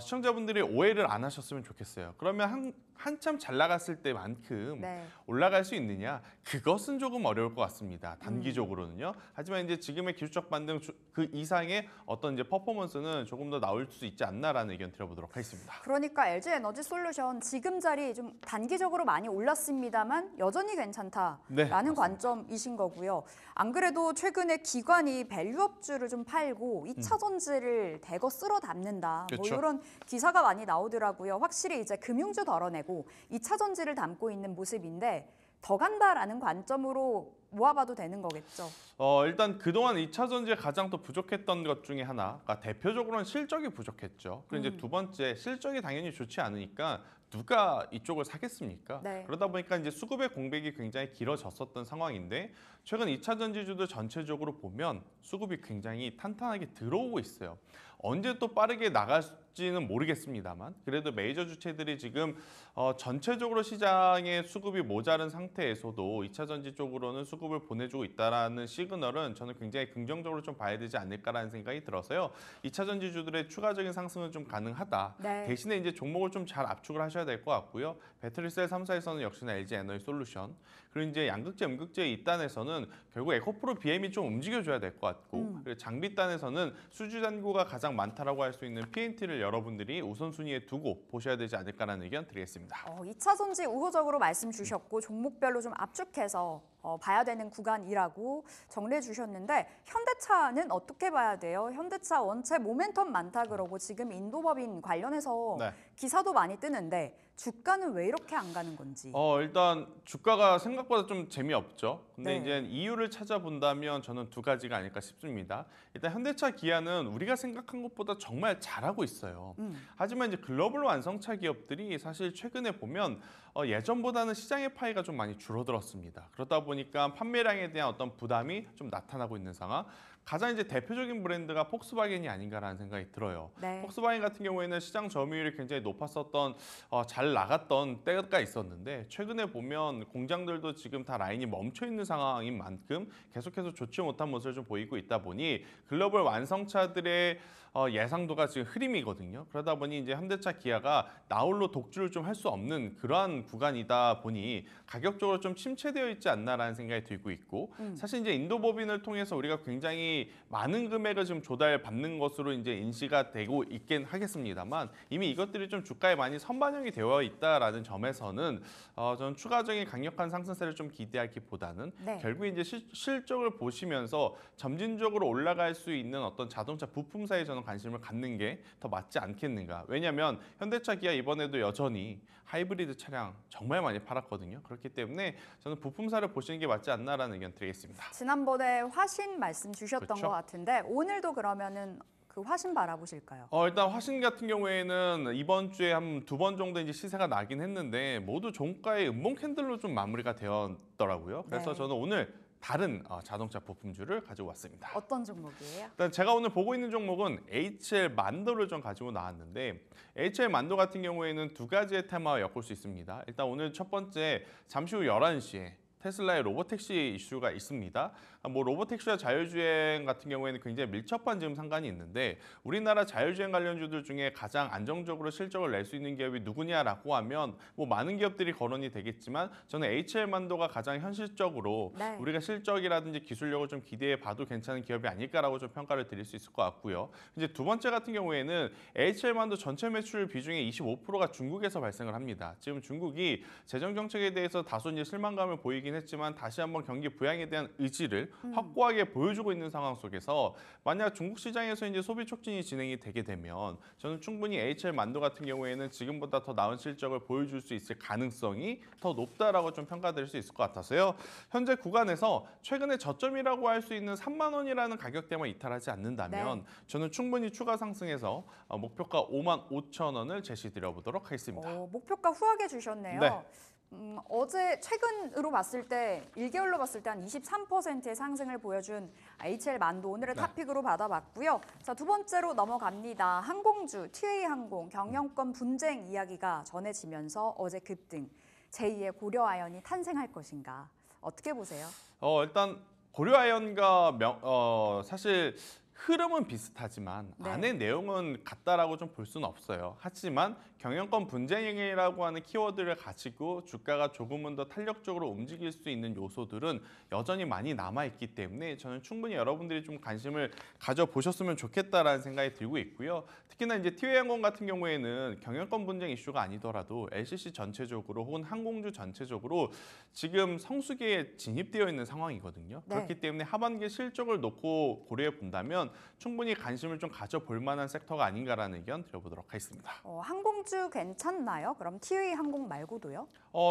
시청자분들이 오해를 안 하셨으면 좋겠어요. 그러면 한참 잘 나갔을 때만큼 네. 올라갈 수 있느냐? 그것은 조금 어려울 것 같습니다. 단기적으로는요. 하지만 이제 지금의 기술적 반등 그 이상의 어떤 이제 퍼포먼스는 조금 더 나올 수 있지 않나라는 의견 드려보도록 하겠습니다. 그러니까 LG 에너지 솔루션 지금 자리 좀 단기적으로 많이 올랐습니다만 여전히 괜찮다라는 네, 맞습니다. 관점이신 거고요. 안 그래도 최근에 기관이 밸류업주를 좀 팔고 2차 전지를 대거 쓸어 담는다. 뭐 그렇죠. 이런 기사가 많이 나오더라고요. 확실히 이제 금융주 덜어내고 2차 전지를 담고 있는 모습인데 더 간다라는 관점으로 모아봐도 되는 거겠죠. 일단 그동안 2차 전지에 가장 또 부족했던 것 중에 하나가 대표적으로는 실적이 부족했죠. 그리고 이제 두 번째 실적이 당연히 좋지 않으니까 누가 이쪽을 사겠습니까? 네. 그러다 보니까 이제 수급의 공백이 굉장히 길어졌었던 상황인데 최근 2차 전지주들 전체적으로 보면 수급이 굉장히 탄탄하게 들어오고 있어요. 언제 또 빠르게 나갈지는 모르겠습니다만 그래도 메이저 주체들이 지금 전체적으로 시장의 수급이 모자른 상태에서도 2차 전지 쪽으로는 수급을 보내주고 있다는 시그널은 저는 굉장히 긍정적으로 좀 봐야 되지 않을까라는 생각이 들어서요. 2차 전지주들의 추가적인 상승은 좀 가능하다. 네. 대신에 이제 종목을 좀 잘 압축을 하셔야 될 것 같고요. 배터리셀 3사에서는 역시나 LG 에너지 솔루션 그리고 이제 양극재, 음극재 2단에서는 결국 에코프로 BM이 좀 움직여줘야 될 것 같고 그리고 장비 단에서는 수주 잔고가 가장 많다라고 할 수 있는 PNT를 여러분들이 우선순위에 두고 보셔야 되지 않을까라는 의견 드리겠습니다. 2차 전지 우호적으로 말씀 주셨고 종목별로 좀 압축해서 봐야 되는 구간이라고 정리해 주셨는데 현대차는 어떻게 봐야 돼요? 현대차 원체 모멘텀 많다 그러고 지금 인도법인 관련해서 네. 기사도 많이 뜨는데 주가는 왜 이렇게 안 가는 건지. 일단 주가가 생각보다 좀 재미없죠. 근데 네. 이제 이유를 찾아본다면 저는 두 가지가 아닐까 싶습니다. 일단 현대차, 기아는 우리가 생각한 것보다 정말 잘하고 있어요. 하지만 이제 글로벌 완성차 기업들이 사실 최근에 보면 예전보다는 시장의 파이가 좀 많이 줄어들었습니다. 그러다 보니까 판매량에 대한 어떤 부담이 좀 나타나고 있는 상황. 가장 이제 대표적인 브랜드가 폭스바겐이 아닌가라는 생각이 들어요. 네. 폭스바겐 같은 경우에는 시장 점유율이 굉장히 높았었던 잘 나갔던 때가 있었는데 최근에 보면 공장들도 지금 다 라인이 멈춰 있는 상황인 만큼 계속해서 좋지 못한 모습을 좀 보이고 있다 보니 글로벌 완성차들의 예상도가 지금 흐림이거든요. 그러다 보니 이제 현대차, 기아가 나홀로 독주를 좀 할 수 없는 그러한 구간이다 보니 가격적으로 좀 침체되어 있지 않나라는 생각이 들고 있고 사실 이제 인도법인을 통해서 우리가 굉장히 많은 금액을 지금 조달받는 것으로 이제 인지가 되고 있긴 하겠습니다만 이미 이것들이 좀 주가에 많이 선반영이 되어 있다라는 점에서는 저는 추가적인 강력한 상승세를 좀 기대하기보다는 네. 결국 이제 실적을 보시면서 점진적으로 올라갈 수 있는 어떤 자동차 부품사에 저는 관심을 갖는 게 더 맞지 않겠는가. 왜냐하면 현대차, 기아 이번에도 여전히 하이브리드 차량 정말 많이 팔았거든요. 그렇기 때문에 저는 부품사를 보시는 게 맞지 않나라는 의견 드리겠습니다. 지난번에 화신 말씀 주셨던 그렇죠. 것 같은데 오늘도 그러면은 그 화신 바라보실까요? 일단 화신 같은 경우에는 이번 주에 한 두 번 정도 이제 시세가 나긴 했는데 모두 종가의 음봉 캔들로 좀 마무리가 되었더라고요. 그래서 네. 저는 오늘 다른 자동차 부품주를 가지고 왔습니다. 어떤 종목이에요? 일단 제가 오늘 보고 있는 종목은 HL 만도를 좀 가지고 나왔는데 HL 만도 같은 경우에는 두 가지의 테마와 엮을 수 있습니다. 일단 오늘 첫 번째 잠시 후 11시에 테슬라의 로보택시 이슈가 있습니다. 뭐 로보택시와 자율주행 같은 경우에는 굉장히 밀접한 지금 상관이 있는데 우리나라 자율주행 관련주들 중에 가장 안정적으로 실적을 낼 수 있는 기업이 누구냐라고 하면 뭐 많은 기업들이 거론이 되겠지만 저는 HL만도가 가장 현실적으로 네. 우리가 실적이라든지 기술력을 좀 기대해 봐도 괜찮은 기업이 아닐까라고 좀 평가를 드릴 수 있을 것 같고요. 이제 두 번째 같은 경우에는 HL만도 전체 매출 비중의 25%가 중국에서 발생을 합니다. 지금 중국이 재정 정책에 대해서 다소 이제 실망감을 보이긴 했지만 다시 한번 경기 부양에 대한 의지를 확고하게 보여주고 있는 상황 속에서 만약 중국 시장에서 이제 소비 촉진이 진행이 되게 되면 저는 충분히 HL만도 같은 경우에는 지금보다 더 나은 실적을 보여줄 수 있을 가능성이 더 높다라고 좀 평가드릴 수 있을 것 같아서요. 현재 구간에서 최근에 저점이라고 할 수 있는 3만 원이라는 가격대만 이탈하지 않는다면 네. 저는 충분히 추가 상승해서 목표가 5만 5천 원을 제시드려 보도록 하겠습니다. 목표가 후하게 주셨네요. 네. 어제 최근으로 봤을 때 1개월로 봤을 때 한 23%의 상승을 보여준 HL만도 오늘의 네. 탑픽으로 받아봤고요. 자, 두 번째로 넘어갑니다. 항공주, TA항공, 경영권 분쟁 이야기가 전해지면서 어제 급등. 제2의 고려아연이 탄생할 것인가? 어떻게 보세요? 일단 고려아연과 사실 흐름은 비슷하지만 네. 안의 내용은 같다라고 좀 볼 수는 없어요. 하지만 경영권 분쟁이라고 하는 키워드를 가지고 주가가 조금은 더 탄력적으로 움직일 수 있는 요소들은 여전히 많이 남아있기 때문에 저는 충분히 여러분들이 좀 관심을 가져보셨으면 좋겠다라는 생각이 들고 있고요. 특히나 이제 티웨이항공 같은 경우에는 경영권 분쟁 이슈가 아니더라도 LCC 전체적으로 혹은 항공주 전체적으로 지금 성수기에 진입되어 있는 상황이거든요. 네. 그렇기 때문에 하반기 실적을 놓고 고려해 본다면 충분히 관심을 좀 가져볼 만한 섹터가 아닌가라는 의견 드려보도록 하겠습니다. 항공주 괜찮나요? 그럼 TA항공 말고도요?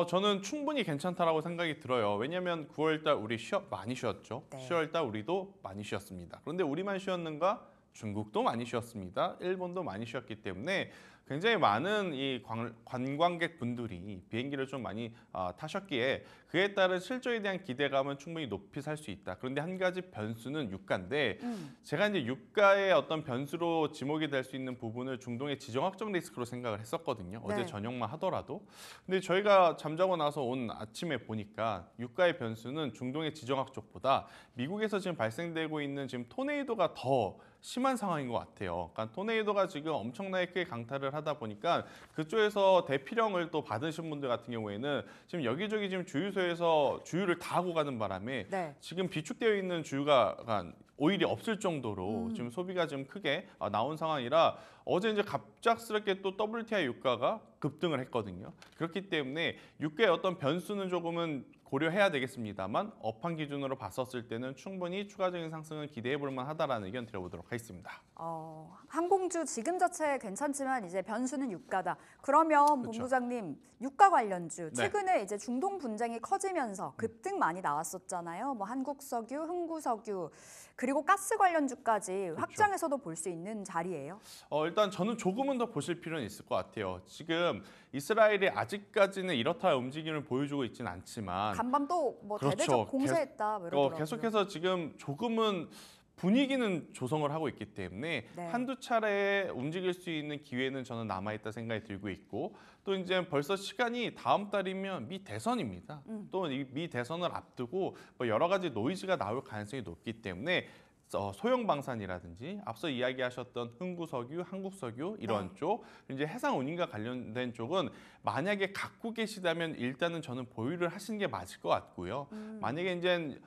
저는 충분히 괜찮다라고 생각이 들어요. 왜냐하면 9월달 우리 많이 쉬었죠. 네. 10월달 우리도 많이 쉬었습니다. 그런데 우리만 쉬었는가? 중국도 많이 쉬었습니다. 일본도 많이 쉬었기 때문에 굉장히 많은 이 관광객 분들이 비행기를 좀 많이 타셨기에 그에 따른 실적에 대한 기대감은 충분히 높이 살 수 있다. 그런데 한 가지 변수는 유가인데 제가 이제 유가의 어떤 변수로 지목이 될 수 있는 부분을 중동의 지정학적 리스크로 생각을 했었거든요. 네. 어제 저녁만 하더라도. 근데 저희가 잠자고 나서 온 아침에 보니까 유가의 변수는 중동의 지정학 쪽보다 미국에서 지금 발생되고 있는 지금 토네이도가 더 심한 상황인 것 같아요. 그러니까 토네이도가 지금 엄청나게 크게 강타를 하다 보니까 그쪽에서 대피령을 또 받으신 분들 같은 경우에는 지금 여기저기 지금 주유소에서 주유를 다 하고 가는 바람에 네. 지금 비축되어 있는 주유가 오일이 없을 정도로 지금 소비가 좀 크게 나온 상황이라 어제 이제 갑작스럽게 또 WTI 유가가 급등을 했거든요. 그렇기 때문에 유가의 어떤 변수는 조금은 고려해야 되겠습니다만 업황 기준으로 봤었을 때는 충분히 추가적인 상승을 기대해 볼 만하다라는 의견 드려보도록 하겠습니다. 항공주 지금 자체 괜찮지만 이제 변수는 유가다. 그러면 그렇죠. 본부장님 유가 관련주 네. 최근에 이제 중동 분쟁이 커지면서 급등 많이 나왔었잖아요. 뭐 한국석유, 흥구석유 그리고 가스 관련주까지 확장해서도 볼 수 있는 자리예요. 일단 저는 조금은 더 보실 필요는 있을 것 같아요. 지금 이스라엘이 아직까지는 이렇다 할 움직임을 보여주고 있지는 않지만 간밤 또 뭐 그렇죠. 대대적 공세했다 뭐 이러더라고요. 계속해서 지금 조금은 분위기는 조성을 하고 있기 때문에 네. 한두 차례 움직일 수 있는 기회는 저는 남아있다 생각이 들고 있고 또 이제 벌써 시간이 다음 달이면 미 대선입니다. 또 이 미 대선을 앞두고 뭐 여러 가지 노이즈가 나올 가능성이 높기 때문에 소형 방산이라든지 앞서 이야기하셨던 흥구석유, 한국석유 이런 네. 쪽 이제 해상 운임과 관련된 쪽은 만약에 갖고 계시다면 일단은 저는 보유를 하시는 게 맞을 것 같고요. 만약에 이제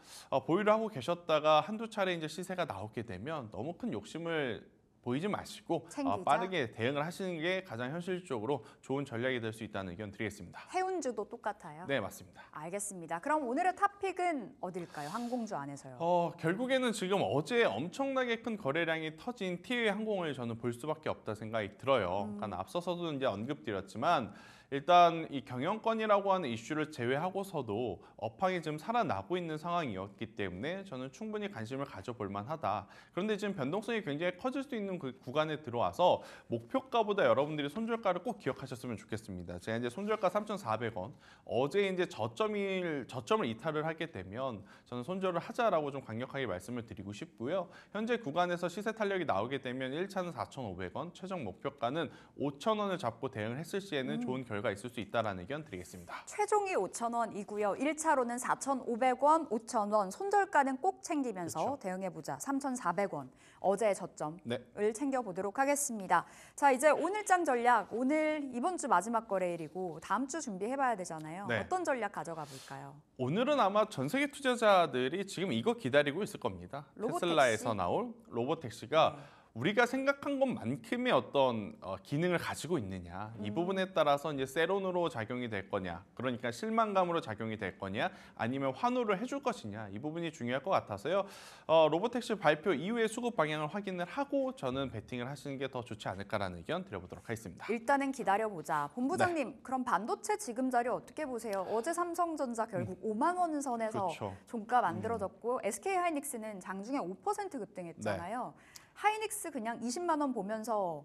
보유를 하고 계셨다가 한두 차례 이제 시세가 나오게 되면 너무 큰 욕심을 보이지 마시고 챙기자. 빠르게 대응을 하시는 게 가장 현실적으로 좋은 전략이 될 수 있다는 의견 드리겠습니다. 해운주도 똑같아요. 네, 맞습니다. 알겠습니다. 그럼 오늘의 탑픽은 어딜까요? 항공주 안에서요. 결국에는 지금 어제 엄청나게 큰 거래량이 터진 티웨이 항공을 저는 볼 수밖에 없다 생각이 들어요. 그러니까 앞서서도 이제 언급드렸지만 일단 이 경영권이라고 하는 이슈를 제외하고서도 업황이 지금 살아나고 있는 상황이었기 때문에 저는 충분히 관심을 가져볼 만하다. 그런데 지금 변동성이 굉장히 커질 수 있는 그 구간에 들어와서 목표가보다 여러분들이 손절가를 꼭 기억하셨으면 좋겠습니다. 제가 이제 손절가 3,400원, 어제 이제 저점을 이탈을 하게 되면 저는 손절을 하자라고 좀 강력하게 말씀을 드리고 싶고요. 현재 구간에서 시세 탄력이 나오게 되면 1차는 4,500원, 최종 목표가는 5,000원을 잡고 대응을 했을 시에는 좋은 결과 있을 수 있다라는 의견 드리겠습니다. 최종이 5,000원이고요. 1차로는 4,500원, 5,000원, 손절가는 꼭 챙기면서 그렇죠. 대응해보자. 3,400원. 어제의 저점을 네. 챙겨보도록 하겠습니다. 자, 이제 오늘장 전략. 오늘 이번 주 마지막 거래일이고 다음 주 준비해봐야 되잖아요. 네. 어떤 전략 가져가 볼까요? 오늘은 아마 전 세계 투자자들이 지금 이거 기다리고 있을 겁니다. 로보택시? 테슬라에서 나올 로보택시가 네. 우리가 생각한 것만큼의 어떤 기능을 가지고 있느냐, 이 부분에 따라서 이제 세론으로 작용이 될 거냐, 그러니까 실망감으로 작용이 될 거냐, 아니면 환호를 해줄 것이냐, 이 부분이 중요할 것 같아서요. 로보택시 발표 이후에 수급 방향을 확인을 하고 저는 베팅을 하시는 게 더 좋지 않을까라는 의견 드려보도록 하겠습니다. 일단은 기다려보자. 본부장님, 그럼 반도체 지금 자리 어떻게 보세요? 어제 삼성전자 결국 5만 원 선에서 그렇죠. 종가 만들어졌고 SK하이닉스는 장중에 5% 급등했잖아요. 하이닉스 그냥 20만 원 보면서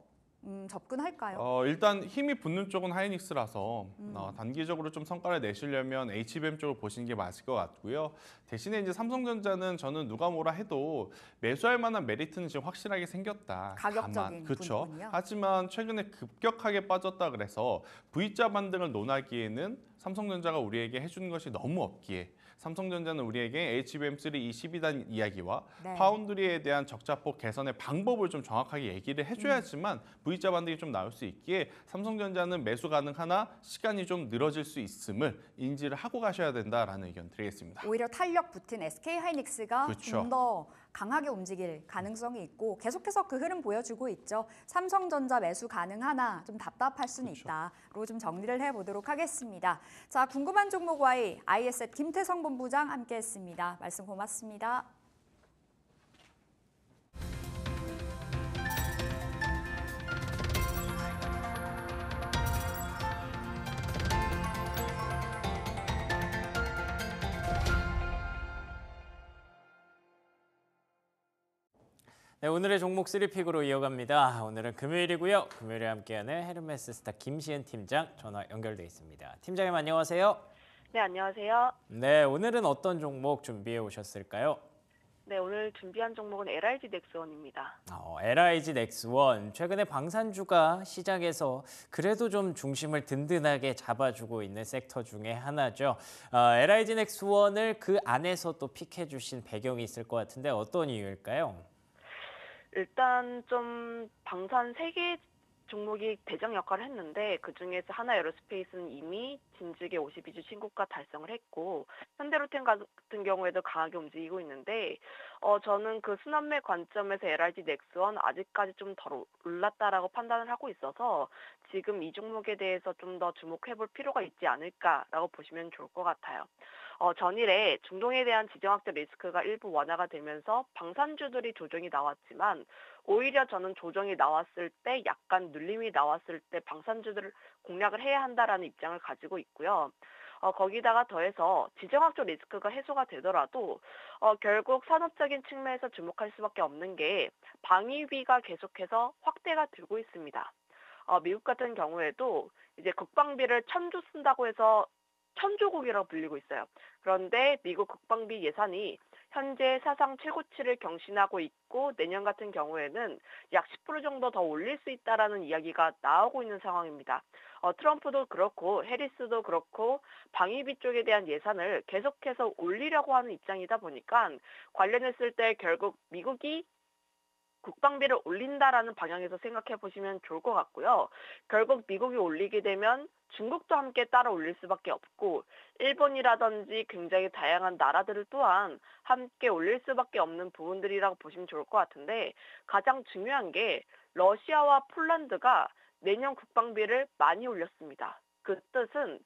접근할까요? 일단 힘이 붙는 쪽은 하이닉스라서 단기적으로 좀 성과를 내시려면 HBM 쪽을 보시는 게 맞을 것 같고요. 대신에 이제 삼성전자는 저는 누가 뭐라 해도 매수할 만한 메리트는 지금 확실하게 생겼다. 가격적인 그렇죠. 부분이요? 하지만 최근에 급격하게 빠졌다 그래서 V자 반등을 논하기에는 삼성전자가 우리에게 해주는 것이 너무 없기에 삼성전자는 우리에게 HBM3 이 12단 이야기와 네. 파운드리에 대한 적자폭 개선의 방법을 좀 정확하게 얘기를 해줘야지만 V자 반등이 좀 나올 수 있기에 삼성전자는 매수 가능하나 시간이 좀 늘어질 수 있음을 인지를 하고 가셔야 된다라는 의견 드리겠습니다. 오히려 탄력 붙은 SK하이닉스가 그렇죠. 좀 더 강하게 움직일 가능성이 있고 계속해서 그 흐름 보여주고 있죠. 삼성전자 매수 가능하나 좀 답답할 수는 그렇죠. 있다로 좀 정리를 해보도록 하겠습니다. 자, 궁금한 종목 Y, ISS 김태성 본부장 함께했습니다. 말씀 고맙습니다. 네, 오늘의 종목 3픽으로 이어갑니다. 오늘은 금요일이고요. 금요일에 함께하는 헤르메스 스타 김시은 팀장 전화 연결돼 있습니다. 팀장님 안녕하세요. 네, 안녕하세요. 네, 오늘은 어떤 종목 준비해 오셨을까요? 네, 오늘 준비한 종목은 LIG 넥스원입니다. LIG 넥스원 최근에 방산주가 시장에서 그래도 좀 중심을 든든하게 잡아주고 있는 섹터 중에 하나죠. LIG 넥스원을 그 안에서 또 픽해 주신 배경이 있을 것 같은데 어떤 이유일까요? 일단 좀 방산 3개 종목이 대장 역할을 했는데 그중에서 하나 에어로스페이스는 이미 진즉에 52주 신고가 달성을 했고 현대로템 같은 경우에도 강하게 움직이고 있는데 저는 그 순환매 관점에서 LIG 넥스원 아직까지 좀 덜 올랐다라고 판단을 하고 있어서 지금 이 종목에 대해서 좀 더 주목해볼 필요가 있지 않을까라고 보시면 좋을 것 같아요. 전일에 중동에 대한 지정학적 리스크가 일부 완화가 되면서 방산주들이 조정이 나왔지만 오히려 저는 조정이 나왔을 때 약간 눌림이 나왔을 때 방산주들을 공략을 해야 한다라는 입장을 가지고 있고요. 거기다가 더해서 지정학적 리스크가 해소가 되더라도 결국 산업적인 측면에서 주목할 수밖에 없는 게 방위비가 계속해서 확대가 되고 있습니다. 미국 같은 경우에도 이제 국방비를 1,000조 쓴다고 해서 천조국이라고 불리고 있어요. 그런데 미국 국방비 예산이 현재 사상 최고치를 경신하고 있고 내년 같은 경우에는 약 10% 정도 더 올릴 수 있다라는 이야기가 나오고 있는 상황입니다. 트럼프도 그렇고 해리스도 그렇고 방위비 쪽에 대한 예산을 계속해서 올리려고 하는 입장이다 보니까 관련했을 때 결국 미국이 국방비를 올린다라는 방향에서 생각해 보시면 좋을 것 같고요. 결국 미국이 올리게 되면 중국도 함께 따라 올릴 수밖에 없고 일본이라든지 굉장히 다양한 나라들 또한 함께 올릴 수밖에 없는 부분들이라고 보시면 좋을 것 같은데 가장 중요한 게 러시아와 폴란드가 내년 국방비를 많이 올렸습니다. 그 뜻은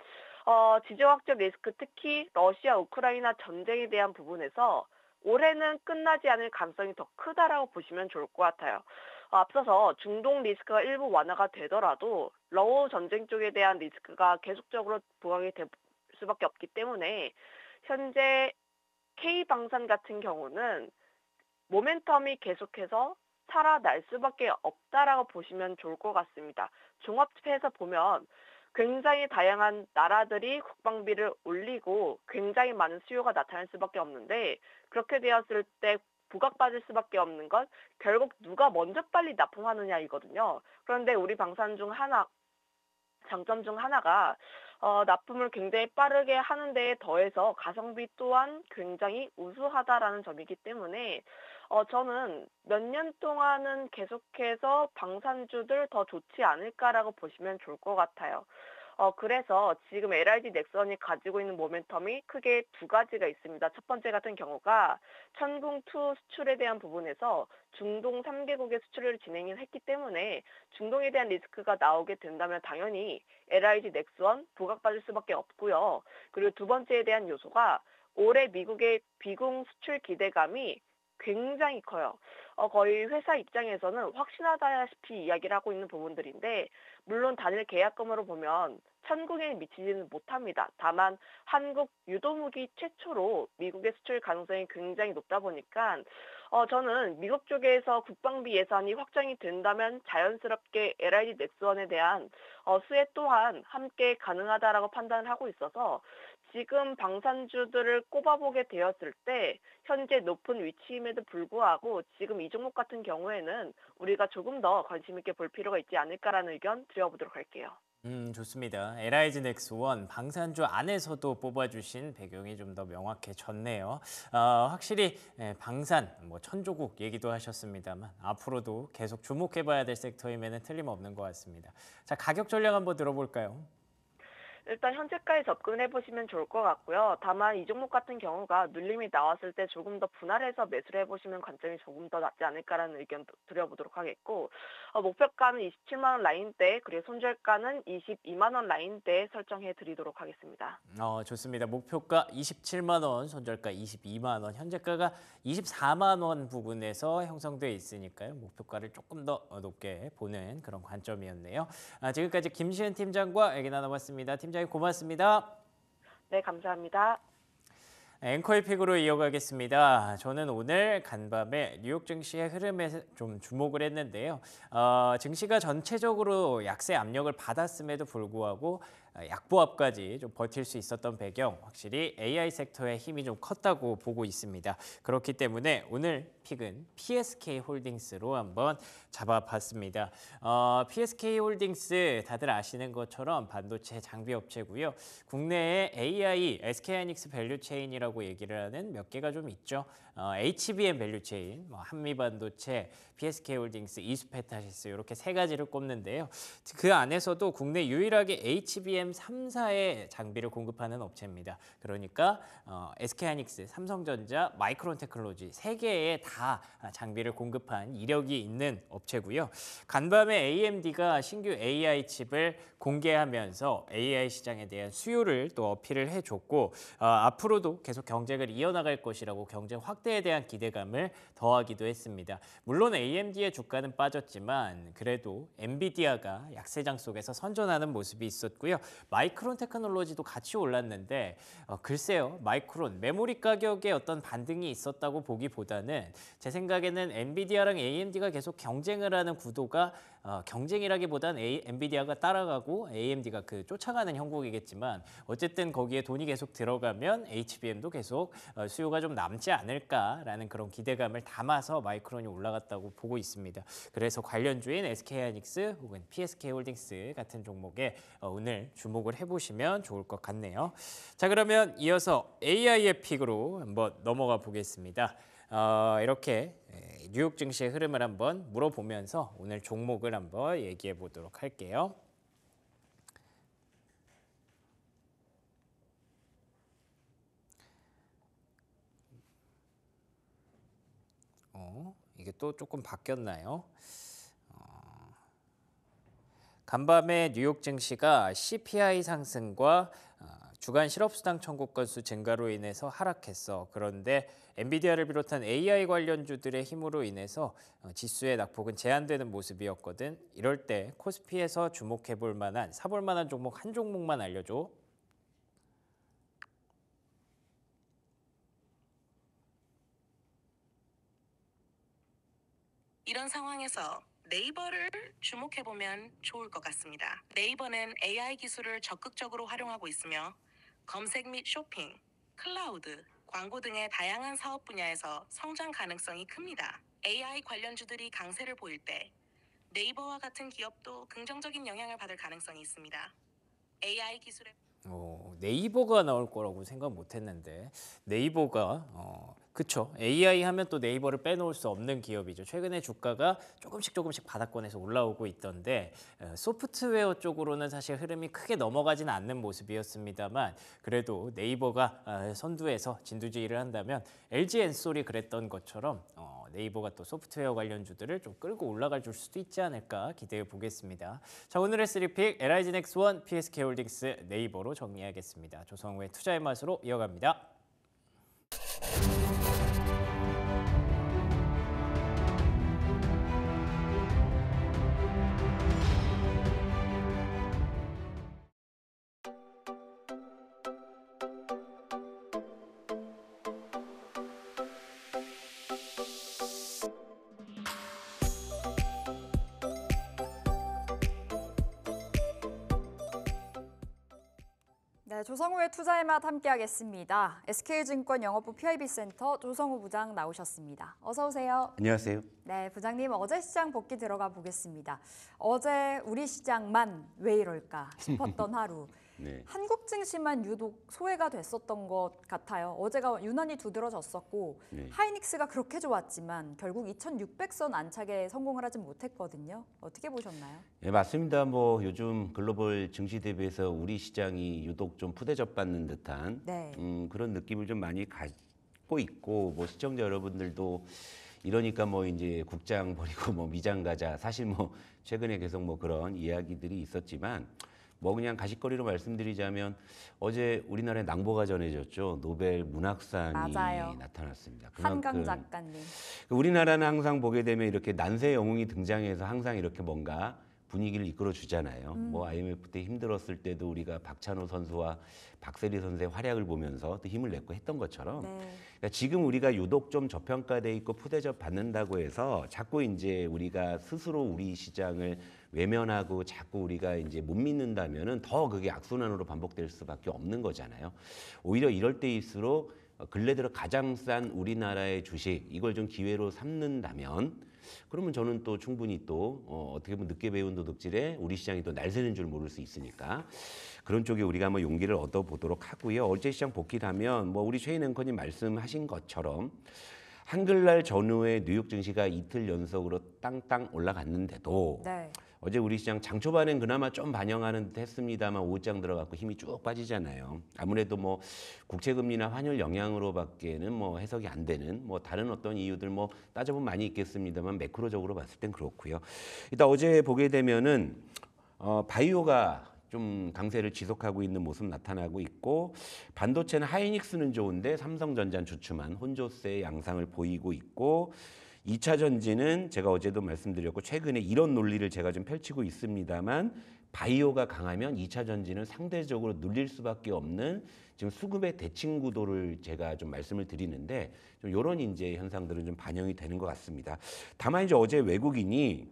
지정학적 리스크 특히 러시아 우크라이나 전쟁에 대한 부분에서 올해는 끝나지 않을 가능성이 더 크다라고 보시면 좋을 것 같아요. 앞서서 중동 리스크가 일부 완화가 되더라도 러우 전쟁 쪽에 대한 리스크가 계속적으로 부각이 될 수밖에 없기 때문에 현재 K방산 같은 경우는 모멘텀이 계속해서 살아날 수밖에 없다라고 보시면 좋을 것 같습니다. 종합해서 보면 굉장히 다양한 나라들이 국방비를 올리고 굉장히 많은 수요가 나타날 수밖에 없는데 그렇게 되었을 때 부각받을 수밖에 없는 건 결국 누가 먼저 빨리 납품하느냐이거든요. 그런데 우리 방산 중 하나 장점 중 하나가 납품을 굉장히 빠르게 하는 데에 더해서 가성비 또한 굉장히 우수하다라는 점이기 때문에 저는 몇 년 동안은 계속해서 방산주들 더 좋지 않을까라고 보시면 좋을 것 같아요. 그래서 지금 LIG 넥슨이 가지고 있는 모멘텀이 크게 두 가지가 있습니다. 첫 번째 같은 경우가 천궁2 수출에 대한 부분에서 중동 3개국의 수출을 진행했기 때문에 중동에 대한 리스크가 나오게 된다면 당연히 LIG 넥슨 부각받을 수밖에 없고요. 그리고 두 번째에 대한 요소가 올해 미국의 비공 수출 기대감이 굉장히 커요. 거의 회사 입장에서는 확신하다시피 이야기를 하고 있는 부분들인데 물론 단일 계약금으로 보면 천국에 미치지는 못합니다. 다만 한국 유도무기 최초로 미국에 수출 가능성이 굉장히 높다 보니까 저는 미국 쪽에서 국방비 예산이 확정이 된다면 자연스럽게 LIG 넥슨에 대한 수혜 또한 함께 가능하다라고 판단을 하고 있어서 지금 방산주들을 꼽아보게 되었을 때 현재 높은 위치임에도 불구하고 지금 이 종목 같은 경우에는 우리가 조금 더 관심 있게 볼 필요가 있지 않을까라는 의견 드려보도록 할게요. 좋습니다. LIG 넥스원 방산주 안에서도 뽑아주신 배경이 좀 더 명확해졌네요. 확실히 방산, 천조국 얘기도 하셨습니다만 앞으로도 계속 주목해봐야 될 섹터임에는 틀림없는 것 같습니다. 자, 가격 전략 한번 들어볼까요? 일단 현재가에 접근해 보시면 좋을 것 같고요. 다만 이 종목 같은 경우가 눌림이 나왔을 때 조금 더 분할해서 매수를 해보시면 관점이 조금 더 낫지 않을까라는 의견 드려보도록 하겠고 목표가는 27만 원 라인대 그리고 손절가는 22만 원 라인대에 설정해 드리도록 하겠습니다. 좋습니다. 목표가 27만 원, 손절가 22만 원, 현재가가 24만 원 부분에서 형성되어 있으니까요. 목표가를 조금 더 높게 보는 그런 관점이었네요. 지금까지 김시은 팀장과 얘기 나눠봤습니다. 팀장님 고맙습니다. 네, 감사합니다. 앵커의 픽으로 이어가겠습니다. 저는 오늘 간밤에 뉴욕 증시의 흐름에 좀 주목을 했는데요. 증시가 전체적으로 약세 압력을 받았음에도 불구하고 약보합까지 좀 버틸 수 있었던 배경, 확실히 AI 섹터의 힘이 좀 컸다고 보고 있습니다. 그렇기 때문에 오늘 픽은 PSK 홀딩스로 한번 잡아봤습니다. PSK 홀딩스 다들 아시는 것처럼 반도체 장비 업체고요. 국내에 AI, SK하이닉스 밸류체인이라고 얘기를 하는 몇 개가 좀 있죠. HBM 밸류체인, 한미반도체, PSK 홀딩스, 이수페타시스 이렇게 세 가지를 꼽는데요. 그 안에서도 국내 유일하게 HBM 3사의 장비를 공급하는 업체입니다. 그러니까 SK하이닉스, 삼성전자, 마이크론 테크놀로지 세 개의 다 장비를 공급한 이력이 있는 업체고요. 간밤에 AMD가 신규 AI 칩을 공개하면서 AI 시장에 대한 수요를 또 어필을 해줬고 앞으로도 계속 경쟁을 이어나갈 것이라고 경쟁 확대에 대한 기대감을 더하기도 했습니다. 물론 AMD의 주가는 빠졌지만 그래도 엔비디아가 약세장 속에서 선전하는 모습이 있었고요. 마이크론 테크놀로지도 같이 올랐는데 글쎄요. 마이크론 메모리 가격에 어떤 반등이 있었다고 보기보다는 제 생각에는 엔비디아랑 AMD가 계속 경쟁을 하는 구도가 경쟁이라기보단 엔비디아가 따라가고 AMD가 쫓아가는 형국이겠지만 어쨌든 거기에 돈이 계속 들어가면 HBM도 계속 수요가 좀 남지 않을까라는 그런 기대감을 담아서 마이크론이 올라갔다고 보고 있습니다. 그래서 관련주인 SK하이닉스 혹은 PSK 홀딩스 같은 종목에 오늘 주목을 해보시면 좋을 것 같네요. 자, 그러면 이어서 AI의 픽으로 한번 넘어가 보겠습니다. 이렇게 뉴욕 증시의 흐름을 한번 물어보면서 오늘 종목을 한번 얘기해 보도록 할게요. 이게 또 조금 바뀌었나요? 간밤에 뉴욕 증시가 CPI 상승과 주간 실업수당 청구 건수 증가로 인해서 하락했어. 그런데 엔비디아를 비롯한 AI 관련주들의 힘으로 인해서 지수의 낙폭은 제한되는 모습이었거든. 이럴 때 코스피에서 주목해 볼 만한, 사볼 만한 종목 한 종목만 알려줘. 이런 상황에서 네이버를 주목해보면 좋을 것 같습니다. 네이버는 AI 기술을 적극적으로 활용하고 있으며 검색 및 쇼핑, 클라우드, 광고 등의 다양한 사업 분야에서 성장 가능성이 큽니다. AI 관련주들이 강세를 보일 때 네이버와 같은 기업도 긍정적인 영향을 받을 가능성이 있습니다. AI 기술의 네이버가 나올 거라고 생각 못 했는데 네이버가 그쵸. AI 하면 또 네이버를 빼놓을 수 없는 기업이죠. 최근에 주가가 조금씩 바닥권에서 올라오고 있던데 소프트웨어 쪽으로는 사실 흐름이 크게 넘어가지는 않는 모습이었습니다만 그래도 네이버가 선두에서 진두지휘를 한다면 LG 엔솔이 그랬던 것처럼 네이버가 또 소프트웨어 관련주들을 좀 끌고 올라갈 줄 수도 있지 않을까 기대해 보겠습니다. 자, 오늘의 3픽 LIG 넥스원, PSK홀딩스, 네이버로 정리하겠습니다. 조성우의 투자의 맛으로 이어갑니다. 네, 조성우의 투자의 맛 함께하겠습니다. SK증권 영업부 PIB센터 조성우 부장 나오셨습니다. 어서 오세요. 안녕하세요. 네, 부장님 어제 시장 복귀 들어가 보겠습니다. 어제 우리 시장만 왜 이럴까 싶었던 하루. 네. 한국 증시만 유독 소외가 됐었던 것 같아요. 어제가 유난히 두드러졌었고 네. 하이닉스가 그렇게 좋았지만 결국 2,600선 안착에 성공을 하지 못했거든요. 어떻게 보셨나요? 네, 맞습니다. 뭐 요즘 글로벌 증시 대비해서 우리 시장이 유독 좀 푸대접받는 듯한 네. 그런 느낌을 좀 많이 갖고 있고 뭐 시청자 여러분들도 이러니까 뭐 이제 국장 버리고 뭐 미장 가자. 사실 뭐 최근에 계속 뭐 그런 이야기들이 있었지만 뭐 그냥 가십거리로 말씀드리자면 어제 우리나라에 낭보가 전해졌죠. 노벨 문학상이 맞아요. 나타났습니다. 한강 작가님. 우리나라는 항상 보게 되면 이렇게 난세 영웅이 등장해서 항상 이렇게 뭔가 분위기를 이끌어 주잖아요. 뭐 IMF 때 힘들었을 때도 우리가 박찬호 선수와 박세리 선수의 활약을 보면서 또 힘을 냈고 했던 것처럼 네. 그러니까 지금 우리가 유독 좀 저평가돼 있고 푸대접 받는다고 해서 자꾸 이제 우리가 스스로 우리 시장을 외면하고 자꾸 우리가 이제 못 믿는다면은 더 그게 악순환으로 반복될 수밖에 없는 거잖아요. 오히려 이럴 때일수록 근래 들어 가장 싼 우리나라의 주식 이걸 좀 기회로 삼는다면 그러면 저는 또 충분히 또 어떻게 보면 늦게 배운 도둑질에 우리 시장이 또 날새는 줄 모를 수 있으니까 그런 쪽에 우리가 한번 용기를 얻어보도록 하고요. 어제 시장 복귀하면 뭐 우리 최인 앵커님 말씀하신 것처럼 한글날 전후에 뉴욕 증시가 이틀 연속으로 땅땅 올라갔는데도 네. 어제 우리 시장 장 초반엔 그나마 좀 반영하는 듯 했습니다만 오후장 들어갔고 힘이 쭉 빠지잖아요. 아무래도 뭐 국채금리나 환율 영향으로밖에는 뭐 해석이 안 되는 뭐 다른 어떤 이유들 뭐 따져보면 많이 있겠습니다만 매크로적으로 봤을 땐 그렇고요. 일단 어제 보게 되면은 바이오가 좀 강세를 지속하고 있는 모습 나타나고 있고 반도체는 하이닉스는 좋은데 삼성전자는 주춤한 혼조세의 양상을 보이고 있고 2차 전지는 제가 어제도 말씀드렸고 최근에 이런 논리를 제가 좀 펼치고 있습니다만 바이오가 강하면 2차 전지는 상대적으로 눌릴 수밖에 없는 지금 수급의 대칭 구도를 제가 좀 말씀을 드리는데 좀 이런 이제 현상들은 좀 반영이 되는 것 같습니다. 다만 이제 어제 외국인이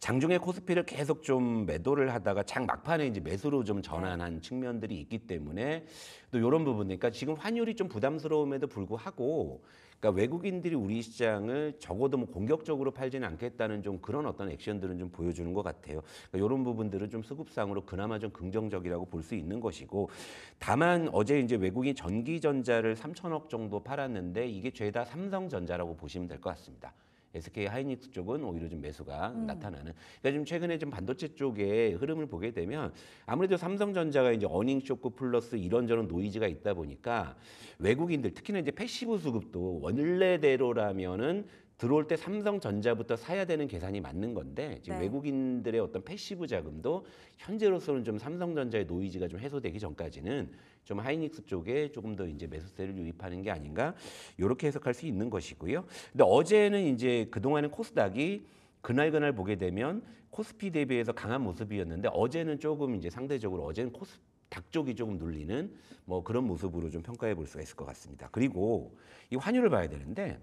장중에 코스피를 계속 좀 매도를 하다가 장 막판에 이제 매수로 좀 전환한 측면들이 있기 때문에 또 이런 부분, 그러니까 지금 환율이 좀 부담스러움에도 불구하고, 그러니까 외국인들이 우리 시장을 적어도 뭐 공격적으로 팔지는 않겠다는 좀 그런 어떤 액션들은 좀 보여주는 것 같아요. 그러니까 이런 부분들은 좀 수급상으로 그나마 좀 긍정적이라고 볼 수 있는 것이고, 다만 어제 이제 외국인 전기전자를 3천억 정도 팔았는데 이게 죄다 삼성전자라고 보시면 될 것 같습니다. SK 하이닉스 쪽은 오히려 좀 매수가 나타나는. 그러니까 좀 최근에 좀 반도체 쪽에 흐름을 보게 되면 아무래도 삼성전자가 이제 어닝 쇼크 플러스 이런저런 노이즈가 있다 보니까 외국인들 특히나 이제 패시브 수급도 원래대로라면은 들어올 때 삼성전자부터 사야 되는 계산이 맞는 건데 지금 네. 외국인들의 어떤 패시브 자금도 현재로서는 좀 삼성전자의 노이즈가 좀 해소되기 전까지는 좀 하이닉스 쪽에 조금 더 이제 매수세를 유입하는 게 아닌가 이렇게 해석할 수 있는 것이고요. 근데 어제는 이제 그동안은 코스닥이 그날 보게 되면 코스피 대비해서 강한 모습이었는데 어제는 조금 이제 상대적으로 어제는 코스닥 쪽이 조금 눌리는 뭐 그런 모습으로 좀 평가해 볼 수가 있을 것 같습니다. 그리고 이 환율을 봐야 되는데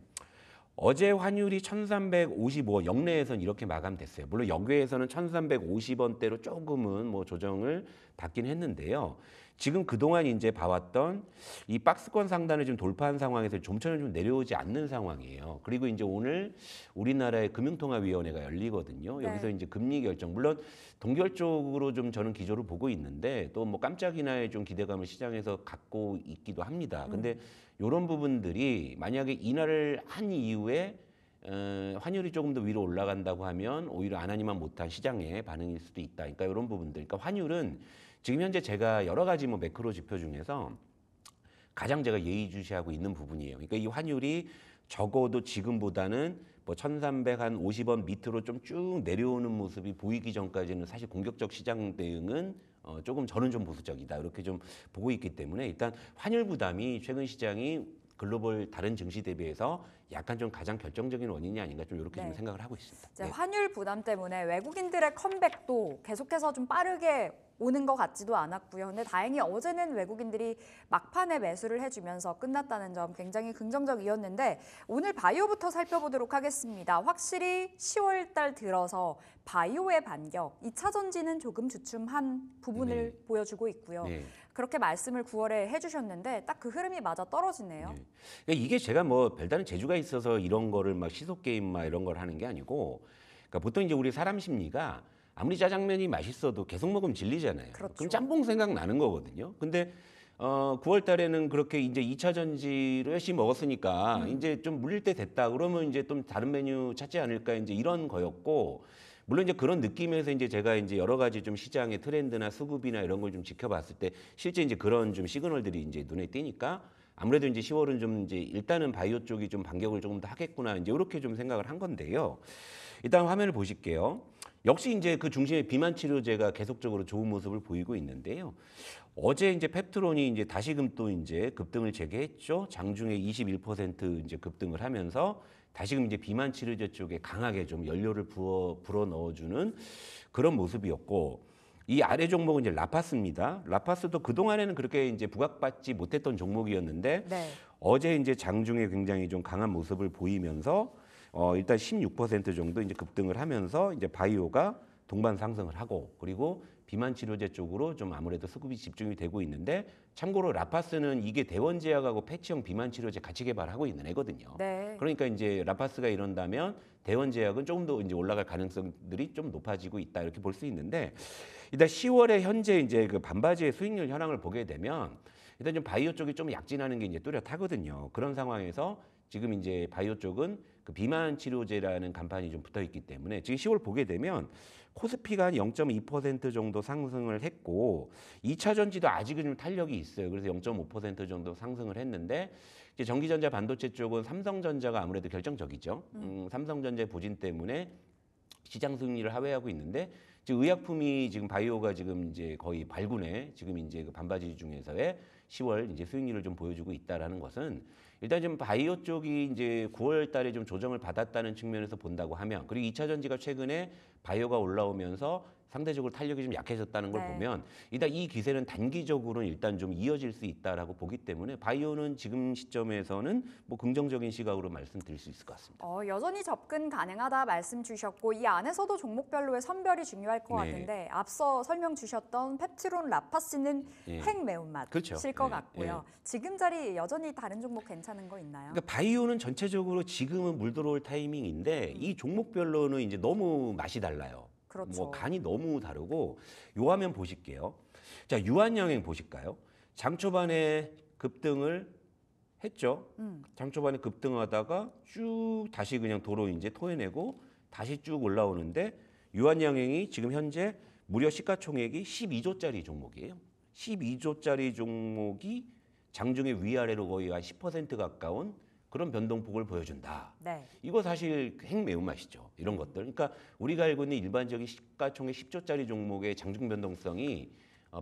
어제 환율이 1355 영내에서는 이렇게 마감됐어요. 물론 역외에서는 1350원대로 조금은 뭐 조정을 받긴 했는데요. 지금 그동안 이제 봐왔던 이 박스권 상단을 좀 돌파한 상황에서 좀처럼 좀 내려오지 않는 상황이에요. 그리고 이제 오늘 우리나라의 금융통화위원회가 열리거든요. 네. 여기서 이제 금리 결정, 물론 동결적으로 좀 저는 기조를 보고 있는데 또 뭐 깜짝이나의 좀 기대감을 시장에서 갖고 있기도 합니다. 근데 이런 부분들이 만약에 인하를 한 이후에 환율이 조금 더 위로 올라간다고 하면 오히려 안 하니만 못한 시장의 반응일 수도 있다. 그러니까 이런 부분들. 그러니까 환율은 지금 현재 제가 여러 가지 뭐 매크로 지표 중에서 가장 제가 예의주시하고 있는 부분이에요. 그러니까 이 환율이 적어도 지금보다는 뭐 1,350원 밑으로 좀 쭉 내려오는 모습이 보이기 전까지는 사실 공격적 시장 대응은 조금 저는 좀 보수적이다 이렇게 좀 보고 있기 때문에 일단 환율 부담이 최근 시장이 글로벌 다른 증시 대비해서 약간 좀 가장 결정적인 원인이 아닌가 좀 이렇게 좀 생각을 하고 있습니다. 이제 환율 부담 때문에 외국인들의 컴백도 계속해서 좀 빠르게 오는 것 같지도 않았고요. 근데 다행히 어제는 외국인들이 막판에 매수를 해주면서 끝났다는 점 굉장히 긍정적이었는데 오늘 바이오부터 살펴보도록 하겠습니다. 확실히 10월 달 들어서 바이오의 반격, 2차 전지는 조금 주춤한 부분을 보여주고 있고요. 네. 그렇게 말씀을 9월에 해주셨는데 딱 그 흐름이 맞아 떨어지네요. 그러니까 이게 제가 뭐 별다른 재주가 있어서 이런 거를 막 시속 게임 막 이런 걸 하는 게 아니고, 그러니까 보통 이제 우리 사람 심리가 아무리 짜장면이 맛있어도 계속 먹으면 질리잖아요. 그렇죠. 그럼 짬뽕 생각 나는 거거든요. 근데 9월 달에는 그렇게 이제 2차 전지를 열심히 먹었으니까 이제 좀 물릴 때 됐다. 그러면 이제 좀 다른 메뉴 찾지 않을까 이제 이런 거였고, 물론 이제 그런 느낌에서 이제 제가 이제 여러 가지 좀 시장의 트렌드나 수급이나 이런 걸 좀 지켜봤을 때 실제 이제 그런 좀 시그널들이 이제 눈에 띄니까 아무래도 이제 10월은 좀 이제 일단은 바이오 쪽이 좀 반격을 조금 더 하겠구나 이제 이렇게 좀 생각을 한 건데요. 일단 화면을 보실게요. 역시 이제 그 중심에 비만 치료제가 계속적으로 좋은 모습을 보이고 있는데요. 어제 이제 펩트론이 이제 다시금 또 이제 급등을 재개했죠. 장중에 21% 이제 급등을 하면서 다시금 이제 비만 치료제 쪽에 강하게 좀 연료를 불어 넣어주는 그런 모습이었고, 이 아래 종목은 이제 라파스입니다. 라파스도 그 동안에는 그렇게 이제 부각받지 못했던 종목이었는데 네. 어제 이제 장중에 굉장히 좀 강한 모습을 보이면서 일단 16% 정도 이제 급등을 하면서 이제 바이오가 동반 상승을 하고, 그리고 비만 치료제 쪽으로 좀 아무래도 수급이 집중이 되고 있는데, 참고로 라파스는 이게 대원제약하고 패치형 비만 치료제 같이 개발하고 있는 애거든요. 네. 그러니까 이제 라파스가 이런다면 대원제약은 조금 더 이제 올라갈 가능성들이 좀 높아지고 있다 이렇게 볼 수 있는데, 일단 10월에 현재 이제 그 반바지의 수익률 현황을 보게 되면 일단 좀 바이오 쪽이 좀 약진하는 게 이제 뚜렷하거든요. 그런 상황에서 지금 이제 바이오 쪽은 그 비만 치료제라는 간판이 좀 붙어 있기 때문에 지금 10월 보게 되면 코스피가 한 0.2% 정도 상승을 했고 2차 전지도 아직은 좀 탄력이 있어요. 그래서 0.5% 정도 상승을 했는데 이제 전기전자 반도체 쪽은 삼성전자가 아무래도 결정적이죠. 삼성전자의 부진 때문에 시장 승리를 하회하고 있는데, 지금 의약품이 지금 바이오가 지금 이제 거의 발군에 지금 이제 그 반바지 중에서의 10월 이제 수익률을 좀 보여주고 있다라는 것은 일단 좀 바이오 쪽이 이제 9월 달에 좀 조정을 받았다는 측면에서 본다고 하면, 그리고 2차 전지가 최근에 바이오가 올라오면서 상대적으로 탄력이 좀 약해졌다는 걸 네. 보면 일단 이 기세는 단기적으로는 일단 좀 이어질 수 있다라고 보기 때문에 바이오는 지금 시점에서는 뭐 긍정적인 시각으로 말씀드릴 수 있을 것 같습니다. 여전히 접근 가능하다 말씀 주셨고 이 안에서도 종목별로의 선별이 중요할 것 네. 같은데 앞서 설명 주셨던 펩트론 라파스는 예. 핵 매운맛 그렇죠. 실 것 예, 같고요. 지금 자리 여전히 다른 종목 괜찮은 거 있나요? 그러니까 바이오는 전체적으로 지금은 물 들어올 타이밍인데 이 종목별로는 이제 너무 맛이 달라요. 그렇죠. 뭐 간이 너무 다르고, 요 화면 보실게요. 자, 유한양행 보실까요? 장 초반에 급등을 했죠. 장 초반에 급등하다가 쭉 다시 그냥 도로 이제 토해내고 다시 쭉 올라오는데, 유한양행이 지금 현재 무려 시가총액이 12조짜리 종목이에요. 12조짜리 종목이 장중에 위아래로 거의 한 10% 가까운 그런 변동폭을 보여준다. 네. 이거 사실 핵 매운맛이죠. 이런 것들. 그러니까 우리가 알고 있는 일반적인 시가총액 10조짜리 종목의 장중 변동성이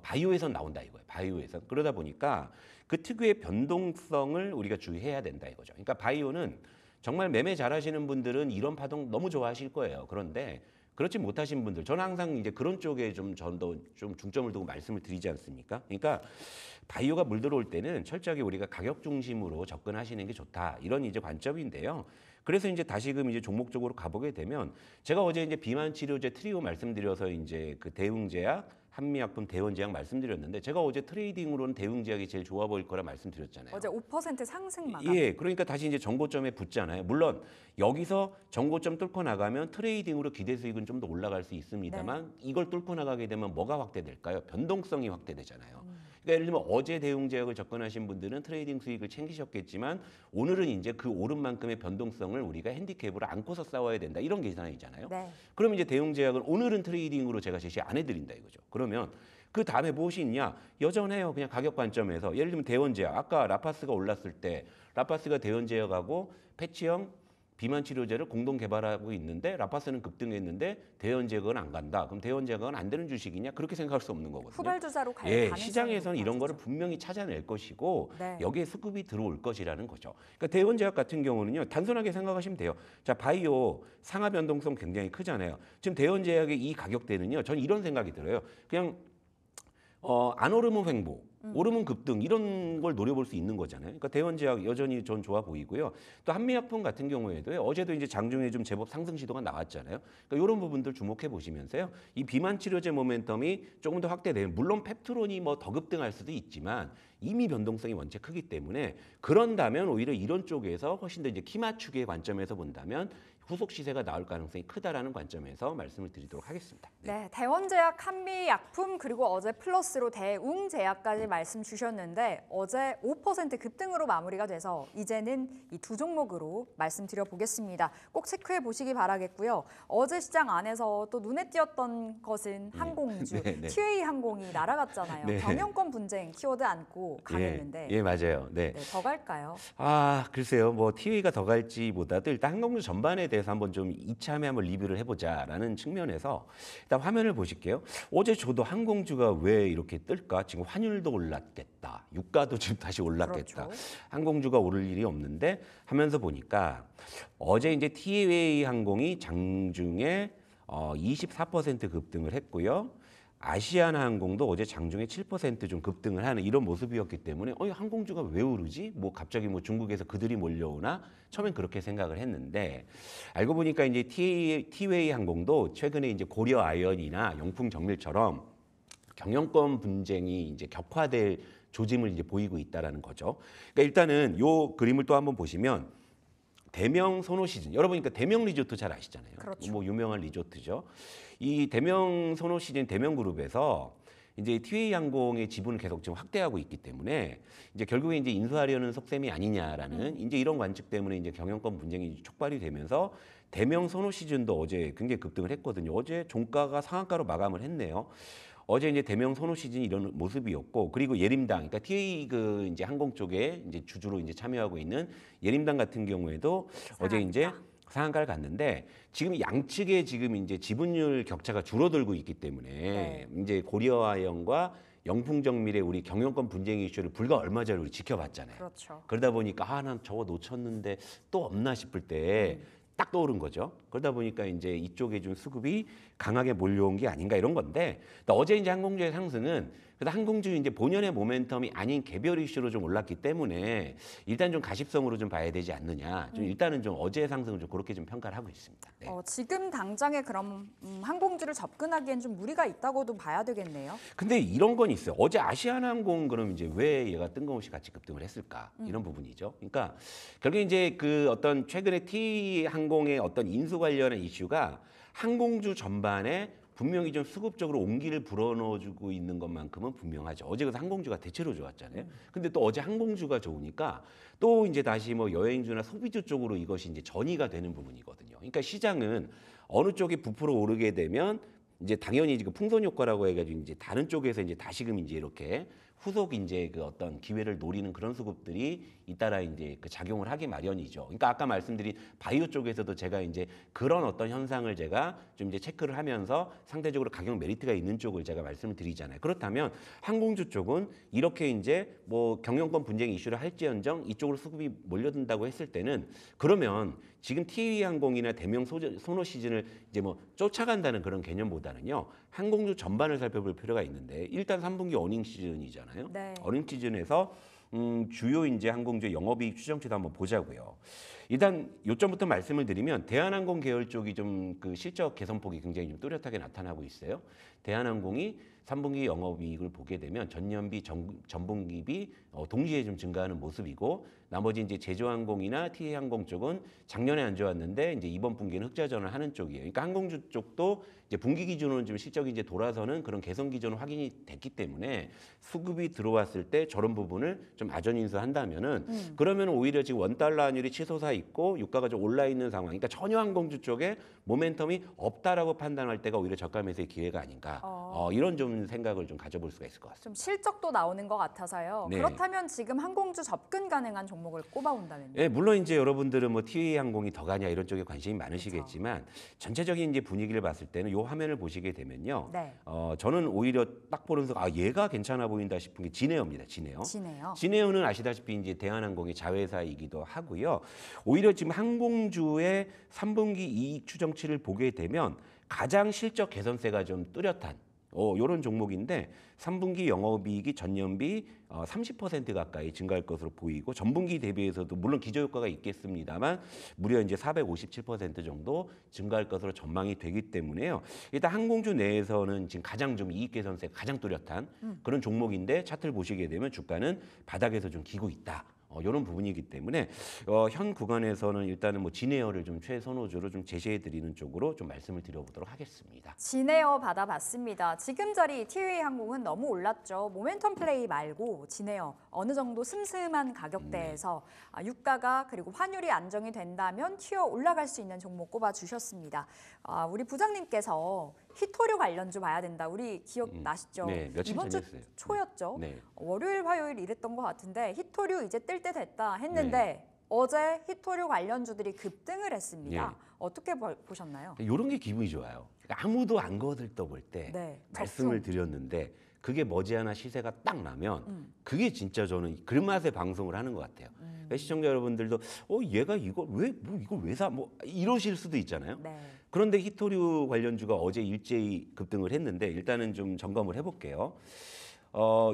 바이오에선 나온다 이거예요. 바이오에선. 그러다 보니까 그 특유의 변동성을 우리가 주의해야 된다 이거죠. 그러니까 바이오는 정말 매매 잘하시는 분들은 이런 파동 너무 좋아하실 거예요. 그런데 그렇지 못하신 분들, 저는 항상 이제 그런 쪽에 전도 좀 중점을 두고 말씀을 드리지 않습니까? 그러니까 바이오가 물 들어올 때는 철저하게 우리가 가격 중심으로 접근하시는 게 좋다. 이런 이제 관점인데요. 그래서 이제 다시금 이제 종목적으로 가보게 되면 제가 어제 이제 비만 치료제 트리오 말씀드려서 이제 그 대웅제약, 한미약품 대원제약 말씀드렸는데 제가 어제 트레이딩으로는 대웅제약이 제일 좋아 보일 거라 말씀드렸잖아요. 어제 5% 상승 마감. 예, 그러니까 다시 이제 정고점에 붙잖아요. 물론 여기서 정고점 뚫고 나가면 트레이딩으로 기대 수익은 좀 더 올라갈 수 있습니다만 이걸 뚫고 나가게 되면 뭐가 확대될까요? 변동성이 확대되잖아요. 그러니까 예를 들면 어제 대웅제약을 접근하신 분들은 트레이딩 수익을 챙기셨겠지만 오늘은 이제 그 오른 만큼의 변동성을 우리가 핸디캡으로 안고서 싸워야 된다 이런 계산이잖아요. 네. 그럼 이제 대웅제약은 오늘은 트레이딩으로 제가 제시 안 해드린다 이거죠. 그러면 그 다음에 무엇이 있냐? 여전해요. 그냥 가격 관점에서. 예를 들면 대원제약. 아까 라파스가 올랐을 때 라파스가 대원제약하고 패치형 비만 치료제를 공동 개발하고 있는데 라파스는 급등했는데 대원제약은 안 간다. 그럼 대원제약은 안 되는 주식이냐? 그렇게 생각할 수 없는 거거든요. 후발주자로 갈 예, 가능성이 시장에서는 이런 거를 높아지죠. 분명히 찾아낼 것이고 네. 여기에 수급이 들어올 것이라는 거죠. 그러니까 대원제약 같은 경우는요. 단순하게 생각하시면 돼요. 자, 바이오 상하 변동성 굉장히 크잖아요. 지금 대원제약의 이 가격대는요. 전 이런 생각이 들어요. 그냥 안 오르면 횡보, 오르면 급등 이런 걸 노려볼 수 있는 거잖아요. 그러니까 대원제약 여전히 전 좋아 보이고요. 또 한미약품 같은 경우에도 어제도 이제 장중에 좀 제법 상승 시도가 나왔잖아요. 그러니까 이런 부분들 주목해 보시면서요. 이 비만 치료제 모멘텀이 조금 더 확대되면 물론 펩트론이 뭐 더 급등할 수도 있지만 이미 변동성이 원체 크기 때문에 그런다면 오히려 이런 쪽에서 훨씬 더 이제 키 맞추기의 관점에서 본다면 후속 시세가 나올 가능성이 크다라는 관점에서 말씀을 드리도록 하겠습니다. 네, 대원제약, 한미약품 그리고 어제 플러스로 대웅제약까지 말씀 주셨는데 어제 5% 급등으로 마무리가 돼서 이제는 이 두 종목으로 말씀드려 보겠습니다. 꼭 체크해 보시기 바라겠고요. 어제 시장 안에서 또 눈에 띄었던 것은 항공주, 네, 네. TA 항공이 날아갔잖아요. 네. 경영권 분쟁 키워드 안고 강했는데 예, 맞아요. 네. 네, 더 갈까요? 아, 글쎄요. 뭐 TV가 더 갈지보다도 일단 항공주 전반에 대해서 한번 좀 이참에 한번 리뷰를 해보자라는 측면에서 일단 화면을 보실게요. 어제 저도 항공주가 왜 이렇게 뜰까? 지금 환율도 올랐겠다. 유가도 지금 다시 올랐겠다. 그렇죠. 항공주가 오를 일이 없는데 하면서 보니까 어제 이제 티웨이 항공이 장중에 24% 급등을 했고요. 아시아나항공도 어제 장중에 7% 좀 급등을 하는 이런 모습이었기 때문에 항공주가 왜 오르지? 뭐 갑자기 뭐 중국에서 그들이 몰려오나? 처음엔 그렇게 생각을 했는데 알고 보니까 이제 티웨이 항공도 최근에 이제 고려 아이언이나 영풍 정밀처럼 경영권 분쟁이 이제 격화될 조짐을 이제 보이고 있다라는 거죠. 그러니까 일단은 요 그림을 또 한번 보시면 대명 선호 시즌 여러분 그러니까 대명 리조트 잘 아시잖아요. 그렇죠. 뭐 유명한 리조트죠. 이 대명 선호 시즌 대명그룹에서 이제 티웨이 항공의 지분을 계속 지금 확대하고 있기 때문에 이제 결국에 이제 인수하려는 속셈이 아니냐라는 이제 이런 관측 때문에 이제 경영권 분쟁이 촉발이 되면서 대명 선호 시즌도 어제 굉장히 급등을 했거든요. 어제 종가가 상한가로 마감을 했네요. 어제 이제 대명 선호 시즌 이런 모습이었고 그리고 예림당 그러니까 티웨이 그 이제 항공 쪽에 이제 주주로 이제 참여하고 있는 예림당 같은 경우에도 어제 이제 상한가를 갔는데 지금 양측의 지금 이제 지분율 격차가 줄어들고 있기 때문에 이제 고려아이언과 영풍정밀의 우리 경영권 분쟁 이슈를 불과 얼마 전에 우리 지켜봤잖아요. 그렇죠. 그러다 보니까 난 저거 놓쳤는데 또 없나 싶을 때 딱 떠오른 거죠. 그러다 보니까 이제 이쪽에 좀 수급이 강하게 몰려온 게 아닌가 이런 건데 어제 이제 항공주의 상승은 그래도 항공주 이제 본연의 모멘텀이 아닌 개별 이슈로 좀 올랐기 때문에 일단 좀 가십성으로 좀 봐야 되지 않느냐. 좀 일단은 좀 어제의 상승을 좀 그렇게 좀 평가를 하고 있습니다. 네. 지금 당장에 그럼 항공주를 접근하기엔 좀 무리가 있다고도 봐야 되겠네요. 근데 이런 건 있어요. 어제 아시아나항공 그럼 이제 왜 얘가 뜬금없이 같이 급등을 했을까? 이런 부분이죠. 그러니까 결국에 이제 그 어떤 최근에 T 항공의 어떤 인수 관련한 이슈가 항공주 전반에 분명히 좀 수급적으로 온기를 불어넣어주고 있는 것만큼은 분명하죠. 어제 그래서 항공주가 대체로 좋았잖아요. 근데 또 어제 항공주가 좋으니까 또 이제 다시 뭐 여행주나 소비주 쪽으로 이것이 이제 전이가 되는 부분이거든요. 그러니까 시장은 어느 쪽이 부풀어 오르게 되면 이제 당연히 지금 풍선 효과라고 해가지고 이제 다른 쪽에서 이제 다시금 이제 이렇게 후속 이제 그 어떤 기회를 노리는 그런 수급들이 잇따라 이제 그 작용을 하기 마련이죠. 그러니까 아까 말씀드린 바이오 쪽에서도 제가 이제 그런 어떤 현상을 제가 좀 이제 체크를 하면서 상대적으로 가격 메리트가 있는 쪽을 제가 말씀을 드리잖아요. 그렇다면 항공주 쪽은 이렇게 이제 뭐 경영권 분쟁 이슈를 할지언정 이쪽으로 수급이 몰려든다고 했을 때는 그러면 지금 티웨이 항공이나 대명 선호 시즌을 이제 뭐 쫓아간다는 그런 개념보다는요. 항공주 전반을 살펴볼 필요가 있는데 일단 3분기 어닝 시즌이잖아요. 네. 어닝 시즌에서 주요 이제 항공주의 영업이익 추정치도 한번 보자고요. 일단 요점부터 말씀을 드리면 대한항공 계열 쪽이 좀 그 실적 개선폭이 굉장히 좀 뚜렷하게 나타나고 있어요. 대한항공이 3분기 영업이익을 보게 되면 전년비, 전분기비 동시에 좀 증가하는 모습이고 나머지 이제 제주항공이나 TA항공 쪽은 작년에 안 좋았는데 이제 이번 분기는 흑자전을 하는 쪽이에요. 그러니까 항공주 쪽도 이제 분기 기준으로는 좀 실적이 이제 돌아서는 그런 개선 기준 확인이 됐기 때문에 수급이 들어왔을 때 저런 부분을 좀 아전인수한다면은 그러면 오히려 지금 원달러 환율이 치솟아 있고 유가가 좀 올라 있는 상황. 그러니까 전혀 항공주 쪽에 모멘텀이 없다라고 판단할 때가 오히려 저가 매수의 기회가 아닌가. 이런 좀 생각을 좀 가져볼 수가 있을 것 같습니다. 좀 실적도 나오는 것 같아서요. 네. 그렇다면 지금 항공주 접근 가능한 종목을 꼽아온다면요? 예, 물론 이제 여러분들은 뭐 TA 항공이 더 가냐 이런 쪽에 관심이 많으시겠지만 전체적인 이제 분위기를 봤을 때는 요 화면을 보시게 되면요. 네. 저는 오히려 딱 보면서 얘가 괜찮아 보인다 싶은 게 진에어입니다. 진에어. 진에요. 진에어는 아시다시피 이제 대한항공의 자회사이기도 하고요. 오히려 지금 항공주의 3분기 이익 추정치를 보게 되면 가장 실적 개선세가 좀 뚜렷한 이런 종목인데 3분기 영업이익이 전년비 30% 가까이 증가할 것으로 보이고 전분기 대비해서도 물론 기저효과가 있겠습니다만 무려 이제 457% 정도 증가할 것으로 전망이 되기 때문에요. 일단 항공주 내에서는 지금 가장 좀 이익 개선세 가장 뚜렷한 그런 종목인데 차트를 보시게 되면 주가는 바닥에서 좀 기고 있다. 이런 부분이기 때문에 현 구간에서는 일단은 뭐 진에어를 좀 최선호주로 좀 제시해 드리는 쪽으로 좀 말씀을 드려보도록 하겠습니다. 진에어 받아봤습니다. 지금 자리 TUA 항공은 너무 올랐죠. 모멘텀 플레이 말고 진에어 어느 정도 슴슴한 가격대에서 유가가 그리고 환율이 안정이 된다면 튀어 올라갈 수 있는 종목 꼽아주셨습니다. 우리 부장님께서 히토류 관련주 봐야 된다. 우리 기억나시죠? 네, 며칠 이번 주 전이었어요. 초였죠. 네. 월요일, 화요일 이랬던 것 같은데 히토류 이제 뜰 때 됐다 했는데 네. 어제 히토류 관련주들이 급등을 했습니다. 네. 어떻게 보셨나요? 이런 게 기분이 좋아요. 그러니까 아무도 안 거들떠볼 때 네, 말씀을 드렸는데 그게 머지않아 시세가 딱 나면 그게 진짜 저는 그 맛에 방송을 하는 것 같아요. 그러니까 시청자 여러분들도 얘가 이걸 왜 사? 뭐 이러실 수도 있잖아요. 네. 그런데 히토류 관련주가 어제 일제히 급등을 했는데 일단은 좀 점검을 해볼게요.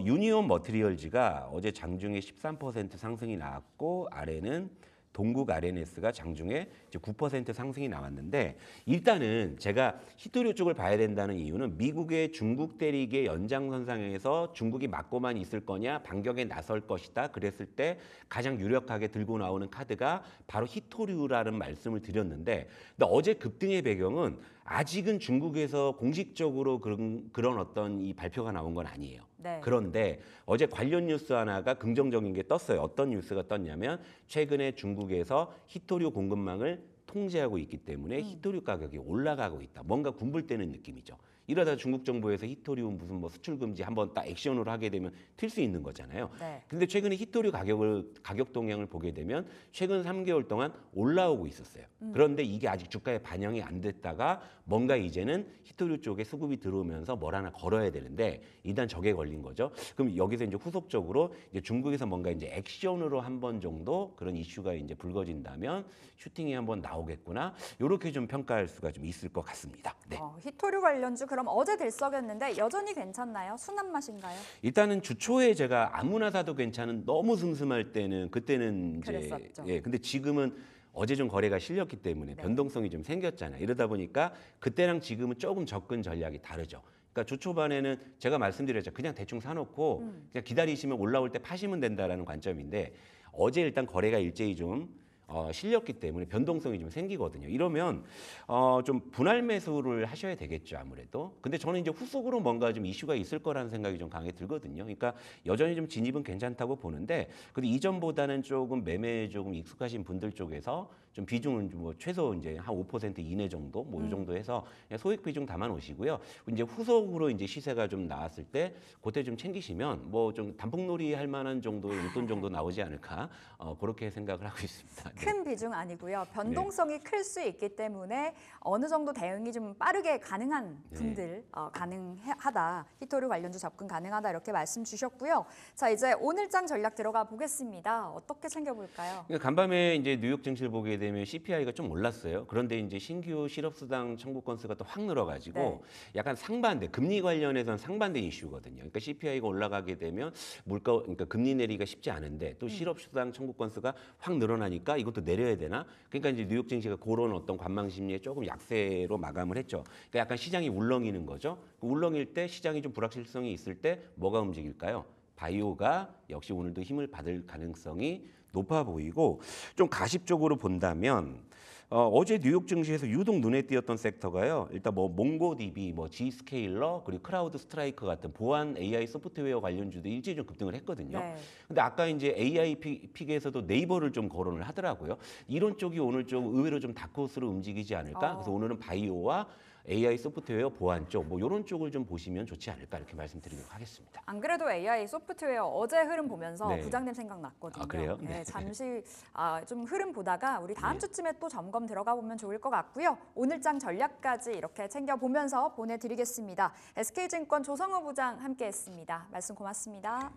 유니온 머티리얼즈가 어제 장중에 13% 상승이 나왔고 아래는 동국 RNS가 장중에 이제 9% 상승이 나왔는데 일단은 제가 히토류 쪽을 봐야 된다는 이유는 미국의 중국 대리기의 연장선상에서 중국이 막고만 있을 거냐 반격에 나설 것이다 그랬을 때 가장 유력하게 들고 나오는 카드가 바로 히토류라는 말씀을 드렸는데 근데 어제 급등의 배경은 아직은 중국에서 공식적으로 그런 어떤 이 발표가 나온 건 아니에요. 네. 그런데 어제 관련 뉴스 하나가 긍정적인 게 떴어요. 어떤 뉴스가 떴냐면 최근에 중국에서 히토류 공급망을 통제하고 있기 때문에 히토류 가격이 올라가고 있다. 뭔가 군불대는 느낌이죠. 이러다 중국 정부에서 히토류 무슨 뭐 수출 금지 한번 딱 액션으로 하게 되면 튈 수 있는 거잖아요. 네. 근데 최근에 히토류 가격 동향을 보게 되면 최근 3개월 동안 올라오고 있었어요. 그런데 이게 아직 주가에 반영이 안 됐다가 뭔가 이제는 히토류 쪽에 수급이 들어오면서 뭘 하나 걸어야 되는데 일단 저게 걸린 거죠. 그럼 여기서 이제 후속적으로 이제 중국에서 뭔가 이제 액션으로 한 번 정도 그런 이슈가 이제 불거진다면 슈팅이 한번 나오겠구나. 이렇게 좀 평가할 수가 좀 있을 것 같습니다. 네. 히토류 관련주 그럼 어제 들썩였는데 여전히 괜찮나요? 순한 맛인가요? 일단은 주초에 제가 아무나 사도 괜찮은 너무 슴슴할 때는 그때는 이제 그랬었죠. 근데 지금은 어제 좀 거래가 실렸기 때문에 변동성이 좀 생겼잖아요. 이러다 보니까 그때랑 지금은 조금 접근 전략이 다르죠. 그러니까 주 초반에는 제가 말씀드렸죠. 그냥 대충 사놓고 그냥 기다리시면 올라올 때 파시면 된다라는 관점인데 어제 일단 거래가 일제히 좀 실렸기 때문에 변동성이 좀 생기거든요. 이러면 좀 분할 매수를 하셔야 되겠죠, 아무래도. 근데 저는 이제 후속으로 뭔가 좀 이슈가 있을 거라는 생각이 좀 강하게 들거든요. 그러니까 여전히 좀 진입은 괜찮다고 보는데, 근데 이전보다는 조금 매매에 조금 익숙하신 분들 쪽에서 좀 비중은 뭐 최소 이제 한 5% 이내 정도, 뭐 이 정도 해서 그냥 소액 비중 담아 놓으시고요. 이제 후속으로 이제 시세가 좀 나왔을 때 그때 좀 챙기시면 뭐 좀 단풍놀이 할 만한 정도의 용돈 정도 나오지 않을까 그렇게 생각을 하고 있습니다. 네. 큰 비중 아니고요. 변동성이 클 수 있기 때문에 어느 정도 대응이 좀 빠르게 가능한 분들 가능하다. 히토류 관련주 접근 가능하다 이렇게 말씀 주셨고요. 자 이제 오늘장 전략 들어가 보겠습니다. 어떻게 챙겨볼까요? 그러니까 간밤에 이제 뉴욕 증시를 보게 되면 CPI가 좀 올랐어요. 그런데 이제 신규 실업수당 청구 건수가 또 확 늘어가지고 약간 상반된 금리 관련해서는 상반된 이슈거든요. 그러니까 CPI가 올라가게 되면 그러니까 금리 내리기가 쉽지 않은데 또 실업수당 청구 건수가 확 늘어나니까 이건 한번 더 내려야 되나? 그러니까 이제 뉴욕 증시가 그런 어떤 관망 심리에 조금 약세로 마감을 했죠. 그러니까 약간 시장이 울렁이는 거죠. 그 울렁일 때 시장이 좀 불확실성이 있을 때 뭐가 움직일까요? 바이오가 역시 오늘도 힘을 받을 가능성이 높아 보이고 좀 가십적으로 본다면 어제 뉴욕 증시에서 유독 눈에 띄었던 섹터가요. 일단 뭐 몽고DB, 뭐 G스케일러 그리고 크라우드 스트라이크 같은 보안 AI 소프트웨어 관련주도 일제히 좀 급등을 했거든요. 네. 근데 아까 이제 AI 픽에서도 네이버를 좀 거론을 하더라고요. 이런 쪽이 오늘 좀 의외로 좀 다크호스로 움직이지 않을까? 그래서 오늘은 바이오와 AI 소프트웨어 보안 쪽, 뭐 이런 쪽을 좀 보시면 좋지 않을까 이렇게 말씀드리도록 하겠습니다. 안 그래도 AI 소프트웨어 어제 흐름 보면서 네. 부장님 생각났거든요. 아, 그래요? 네, 잠시 좀 흐름 보다가 우리 다음 주쯤에 또 점검 들어가 보면 좋을 것 같고요. 오늘장 전략까지 이렇게 챙겨보면서 보내드리겠습니다. SK증권 조성우 부장 함께했습니다. 말씀 고맙습니다.